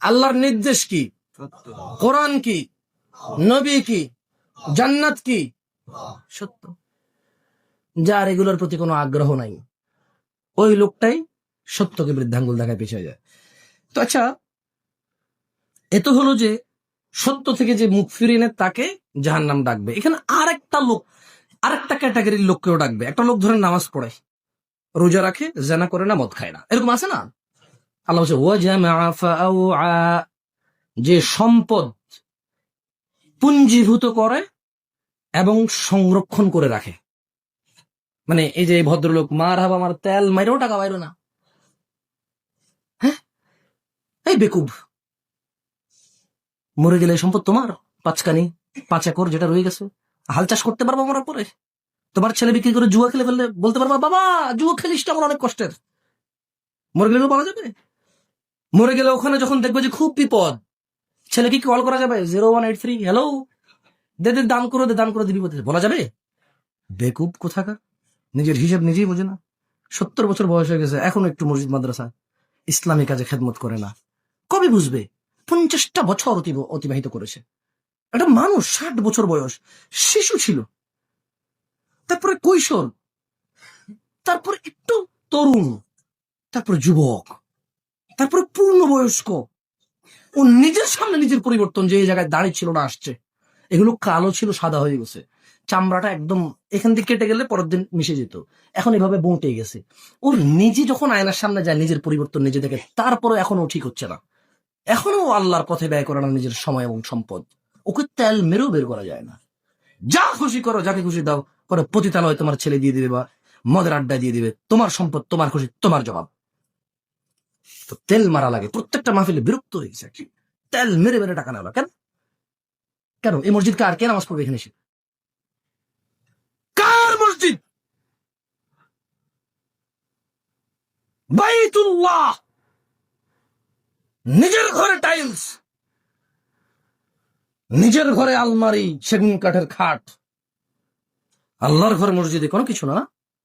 Speaker 1: আল্লাহর নির্দেশ কি? কোরআন কি? নবী কি? জান্নাত কি? সত্য। যার এগুলোর প্রতি কোনো আগ্রহ নাই, ওই লোকটাই সত্যকে বৃদ্ধাঙ্গুল দেখায় পিছিয়ে যায়। তো আচ্ছা, এত হলো যে সত্য থেকে যে মুখ ফিরিয়ে নেয় তাকে জাহান্নাম ডাকবে। এখানে আরেকটা লোক, আরেকটা ক্যাটাগরির লোককেও ডাকবে। একটা লোক ধরেন নামাজ পড়ে, রোজা রাখে, জানা করে না, মদ খায় না, এরকম আছে না? আল্লাহ বলছে ওয়াজামাআ ফাআউআ, যে সম্পদ পুঞ্জীভূত করে এবং সংরক্ষণ করে রাখে। মানে এই যে ভদ্রলোক মার হাবা মার তেল মাইরেও টাকা বাইরো না, হ্যাঁ? এই বেকুব, মরে গেলে সম্পদ তোমার 5 একর যেটা রয়ে গেছে, হাল চাষ করতে পারবো মরার পরে? তোমার ছেলে বিক্রি করে জুয়া খেলে ফেললে বলতে পারবা বাবা জুয়া খেলিসটা আমার অনেক কষ্টের? মরে গেলেও পাওয়া যাবে? মরে গেলে ওখানে যখন দেখবে যে খুব বিপদ, ছেলে কি কল করা যাবে? 0183 হ্যালো, দে দে, দান করে দে, দান করে দিবি বলা যাবে? বেকুব কোথাকার, নিজের হিসেব নিজেই বোঝে না। 70 বছর বয়স হয়ে গেছে, এখন একটু মসজিদ মাদ্রাসা ইসলামী কাজে খেদমত করে না। কবে বুঝবে? 50টা বছর অতিবাহিত করেছে। একটা মানুষ 60 বছর বয়স, শিশু ছিল, তারপরে কৈশোর, তারপর একটু তরুণ, তারপর যুবক, তারপরে পূর্ণবয়স্ক। ও নিজের সামনে নিজের পরিবর্তন, যে এই জায়গায় দাঁড়িয়ে ছিল না আসছে, এগুলো কালো ছিল সাদা হয়ে গেছে, চামড়াটা একদম এখান থেকে কেটে গেলে পরের দিন মিশে যেত, এখন এভাবে বঁটে গেছে। ওর নিজে যখন আয়নার সামনে যায় নিজের পরিবর্তন নিজে দেখে, তারপরে এখনো ঠিক হচ্ছে না, এখনো আল্লাহর পথে ব্যয় করে না নিজের সময় এবং সম্পদ। ওকে তেল মেরেও বের করা যায় না। যা খুশি করো, যাকে খুশি দাও, পরে পতিতালয় তোমার ছেলে দিয়ে দিবে বা মদের আড্ডা দিয়ে দিবে, তোমার সম্পদ, তোমার খুশি, তোমার জবাব। তো তেল মারা লাগে। প্রত্যেকটা মাহফিলে বিরক্ত হয়ে গেছে, তেল মেরে মেরে টাকা নেওয়া। কেন কেন এই মসজিদ কার? কে নামাজ পড়বে এখানে এসে? কার মসজিদ? বাইতুল্লাহ। নিজের ঘরে টাইলস, নিজের ঘরে আলমারি, সেগুন কাঠের খাট। আল্লাহর ঘর মসজিদে কোনো কিছু না,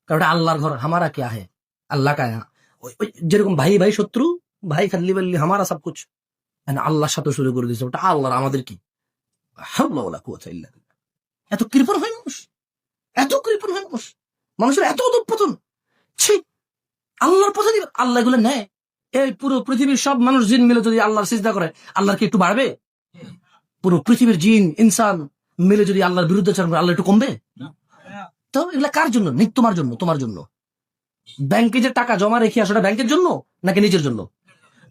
Speaker 1: কারণ আল্লাহর ঘর। হামারা কে আহে, আল্লাহ কা হ্যাঁ। যেরকম ভাই ভাই শত্রু, ভাই খাল্লি বাল্লি হামারা সব কুছ, আল্লাহর সাথে শুরু করে দিয়েছে, ওটা আল্লাহর, আমাদের কি? হাওলা ওয়ালা কুওয়াতা ইল্লা বিল্লাহ। এত কৃপণ হয় মানুষ, এত কৃপণ হয় মানুষ, মানুষের এত অধঃপতন। ছি, আল্লাহর পথে দিবে, আল্লাহ এগুলো নেয়। এই পুরো পৃথিবীর সব মানুষ জিন মিলে যদি আল্লাহর সিজদা করে, আল্লাহর কি একটু বাড়বে? পুরো পৃথিবীর জিন ইনসান মিলে যদি আল্লাহর বিরুদ্ধে চান করে, আল্লাহ একটু কমবে? তো এগুলা কার জন্য? তোমার জন্য, তোমার জন্য। ব্যাংকে যে টাকা জমা রেখে আসো, ওটা ব্যাংকের জন্য নাকি নিজের জন্য?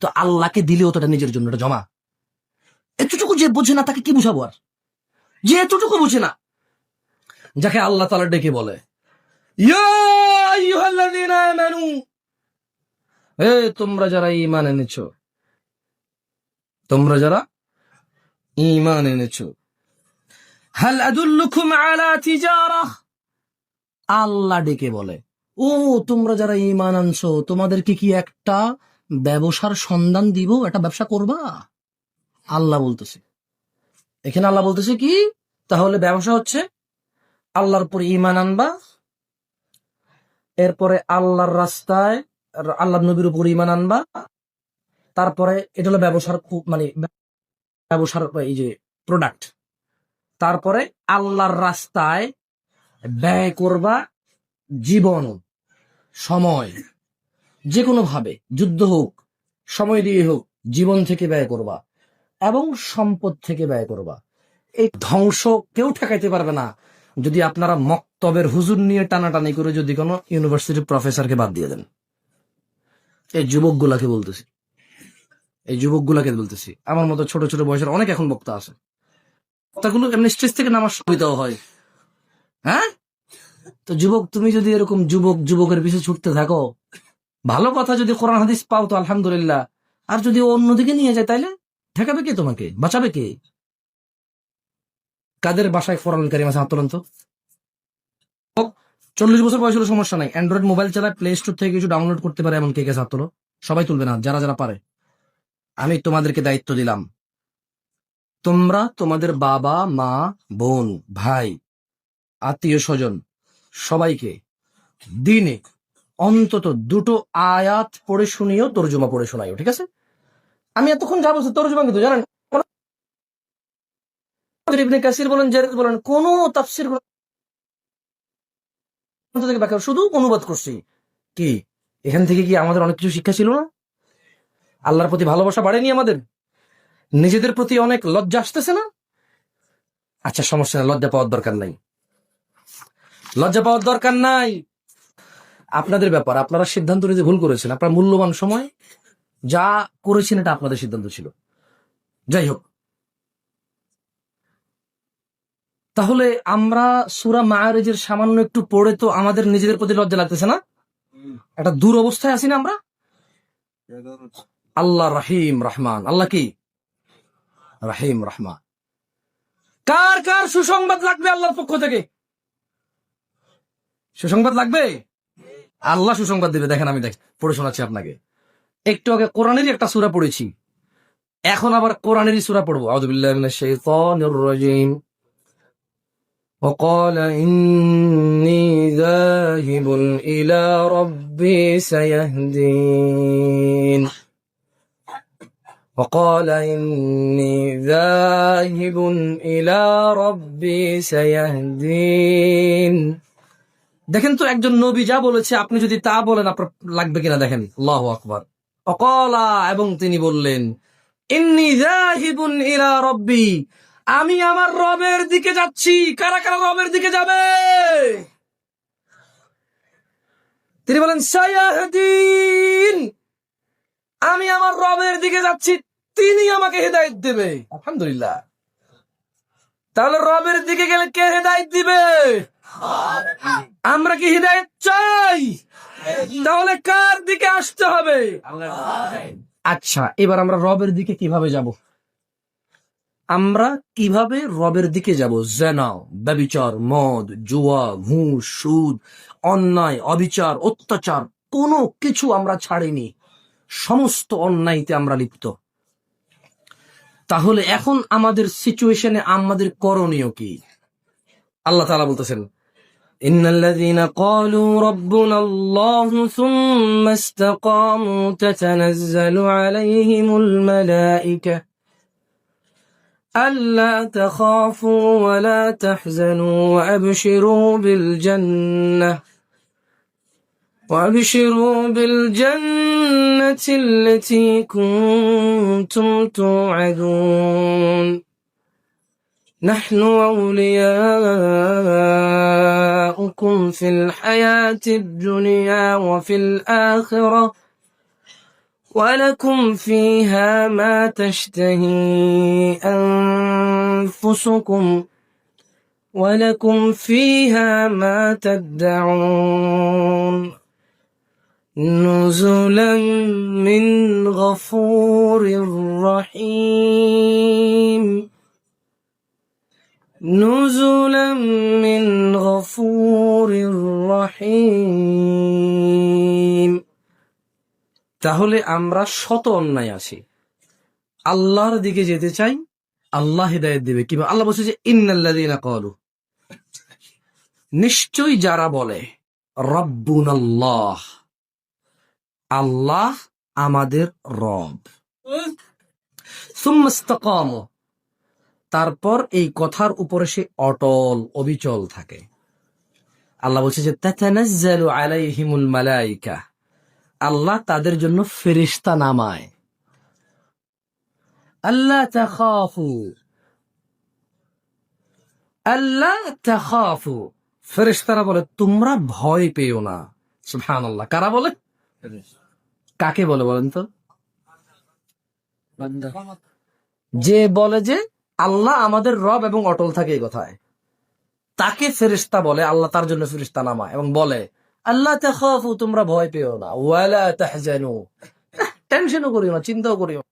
Speaker 1: তো আল্লাহকে দিলেও তো এটা নিজের জন্য, এটা জমা। এতটুকু যে বোঝে না তাকে কি বুঝাবো? আর যে এতটুকু বোঝে না, যাকে আল্লাহ তাআলা ডেকে বলে, ইয়া আইয়ুহাল্লাযীনা আমানু, হে তোমরা যারা ঈমান এনেছো, তোমরা যারা ঈমান এনেছো, হাল আদুল্লুকুম আলা তিজারাহ, আল্লাহ ডেকে বলে, ও তোমরা যারা ঈমান আনছো, তোমাদেরকে কি একটা ব্যবসার সন্ধান দিব, একটা ব্যবসা করবা? আল্লাহ বলতেছে, এখানে আল্লাহ বলতেছে কি, তাহলে ব্যবসা হচ্ছে আল্লাহর উপর ঈমান আনবা, এরপরে আল্লাহর রাস্তায় আল্লাহ নবীর উপর ঈমান আনবা, তারপরে এটা হলো ব্যবসার মানে ব্যবসার এই যে প্রোডাক্ট, তারপরে আল্লাহর রাস্তায় ব্যয় করবা জীবন, সময়, যে কোনো ভাবে, যুদ্ধ হোক, সময় দিয়ে হোক, জীবন থেকে ব্যয় করবা এবং সম্পদ থেকে ব্যয় করবা। এই ধ্বংস কেউ ঠেকাইতে পারবে না যদি আপনারা মক্তবের হুজুর নিয়ে টানাটানি করে যদি কোনো ইউনিভার্সিটির প্রফেসরকে বাদ দিয়ে দেন। এই যুবকগুলাকে বলতেছি, এই যুবকগুলাকে বলতেছি, আমার মতো ছোট ছোট বয়সের অনেক এখন বক্তা আছে, বক্তাগুলো এমনি স্টেজ থেকে নামার সুবিধাও হয়। হ্যাঁ, তো যুবক, তুমি যদি এরকম যুবকের পিছনে ছুটতে থাকো, ভালো কথা, যদি কোরআন হাদিস পাও তো আলহামদুলিল্লাহ, আর যদি অন্যদিকে নিয়ে যায় তাইলে ঠেকাবে কে? তোমাকে বাঁচাবে কে? কাদের বাসায় কোরআন কারীম আছে? হাত তোলেন তো। 40 বছর বয়স হলে সমস্যা নাই, অ্যান্ড্রয়েড মোবাইল চালায়, প্লে স্টোর থেকে কিছু ডাউনলোড করতে পারে, এমন কে গেছে? হাত তোলো। সবাই তুলবে না, যারা যারা পারে। আমি তোমাদেরকে দায়িত্ব দিলাম, তোমরা তোমাদের বাবা মা বোন ভাই আত্মীয় স্বজন সবাইকে দিনে অন্তত 2টো আয়াত পড়ে শুনিও, তর্জমা পড়ে শোনাইও, ঠিক আছে? আমি এতক্ষণ যা বলছি তর্জমা কিন্তু জানেন, ইবনে কাসির বলেন, জারির বলেন, কোন তাফসীর থেকে ব্যাখ্যা, শুধু অনুবাদ করছি। কি এখান থেকে কি আমাদের অনেক কিছু শিক্ষা ছিল না? আল্লাহর প্রতি ভালোবাসা বাড়েনি আমাদের? নিজেদের প্রতি অনেক লজ্জা আসতেছে না? আচ্ছা সমস্যা না, লজ্জা পাওয়ার দরকার নাই, লজ্জা পাওয়ার দরকার নাই। আপনাদের ব্যাপার, আপনারা সিদ্ধান্ত নিতে ভুল করেছেন, আপনার মূল্যবান সময় যা করেছেন এটা আপনাদের সিদ্ধান্ত ছিল। যাই হোক, তাহলে আমরা সূরা মাআরিজের সামান্য একটু পড়ে তো আমাদের নিজেদের প্রতি লজ্জা লাগতেছে না? একটা দূর অবস্থায় আছি না আমরা? আল্লাহ রহিম রহমান, আল্লাহ কি রহিম রহমান। কার কার সুসংবাদ লাগবে আল্লাহর পক্ষ থেকে? সুসংবাদ লাগবে? আল্লাহ সুসংবাদ দিবে। দেখেন আমি পড়ে শোনাচ্ছি আপনাকে। একটু আগে কোরআনেরই একটা সূরা পড়েছি, এখন আবার কোরআনেরই সূরা পড়বো। আউযু বিল্লাহি মিনাশ শাইতানির রাজিম। وقال إني ذاهب إلى ربي سيهدين وقال إني ذاهب إلى ربي سيهدين দেখেন তো একজন নবী যা বলেছে আপনি যদি তা বলেন আপনার লাগবে কিনা দেখেন। আল্লাহু আকবার। অকলা, এবং তিনি বললেন ইন্নী যাহিবুন ইলা রব্বি, আমি আমার রবের দিকে যাচ্ছি। কারা কারা রবের দিকে যাবে? তিনি বলেন সায়াহদিন, আমি আমার রবের দিকে যাচ্ছি, তিনি আমাকে হেদায়েত দেবে। আলহামদুলিল্লাহ। তাহলে রবের দিকে গেলে কে হেদায়েত দিবে? আমরা কি হেদায়েত চাই? তাহলে কার দিকে আসতে হবে? আচ্ছা, এবার আমরা রবের দিকে কিভাবে যাব? আমরা কিভাবে রবের দিকে যাব? জেনা, ব্যভিচার, মদ, জুয়া, ঘুষ, সুদ, অন্যায়, অবিচার, অত্যাচার কোনো কিছু আমরা ছাড়িনি, সমস্ত অন্যায়তে আমরা লিপ্ত। তাহলে এখন আমাদের সিচুয়েশনে আমাদের করণীয় কি? আল্লাহ তাআলা বলতেছেন ইন্নাল্লাযীনা ক্বালু রাব্বুনাল্লাহু সুম্মা ইসতাকামু তাতানাজ্জালু আলাইহিমুল মালায়েকা আল্লা তাখাফু ওয়া লা তাহজানু ওয়া আবশিরু বিল জান্নাতিল্লাতী কুনতুম তু'আদুন নাহনু আউলিয়াউকুম ফিল হায়াতিদ দুনিয়া ওয়া ফিল আখিরাহ ولكم فيها ما تشتهي أنفسكم ولكم فيها ما تدعون نزلا من غفور رحيم نزلا من غفور رحيم। তাহলে আমরা শত অন্যায় আছি, আল্লাহর দিকে যেতে চাই, আল্লাহ হিদায়াত দিবে। কিভাবে? আল্লাহ বলছে যে ইন্নাল্লাযীনা ক্বালু, নিশ্চয়ই যারা বলে রব্বুনাল্লাহ, আল্লাহ আমাদের রব, সুম্মা ইসতাকামু, তারপর এই কথার উপরে সে অটল অবিচল থাকে। আল্লাহ বলছে যে তাতানাজ্জালু আলাইহিমুল মালায়েকা, আল্লাহ তাদের জন্য ফেরেশতা নামায়। আল্লাহ তাখাফু, ফেরেশতারা বলে তোমরা ভয় পেও না। সুবহানাল্লাহ। কারা বলে? কাকে বলে বলেন তো? যে বলে যে আল্লাহ আমাদের রব এবং অটল থাকে এই কথায়, তাকে ফেরেশতা বলে। আল্লাহ তার জন্য ফেরেশতা নামায় এবং বলে আল্লাহ তাখাফু, তোমরা ভয় পেও না, ওয়ালা তাহজানু, টেনশনও করিও না, চিন্তাও করিও না।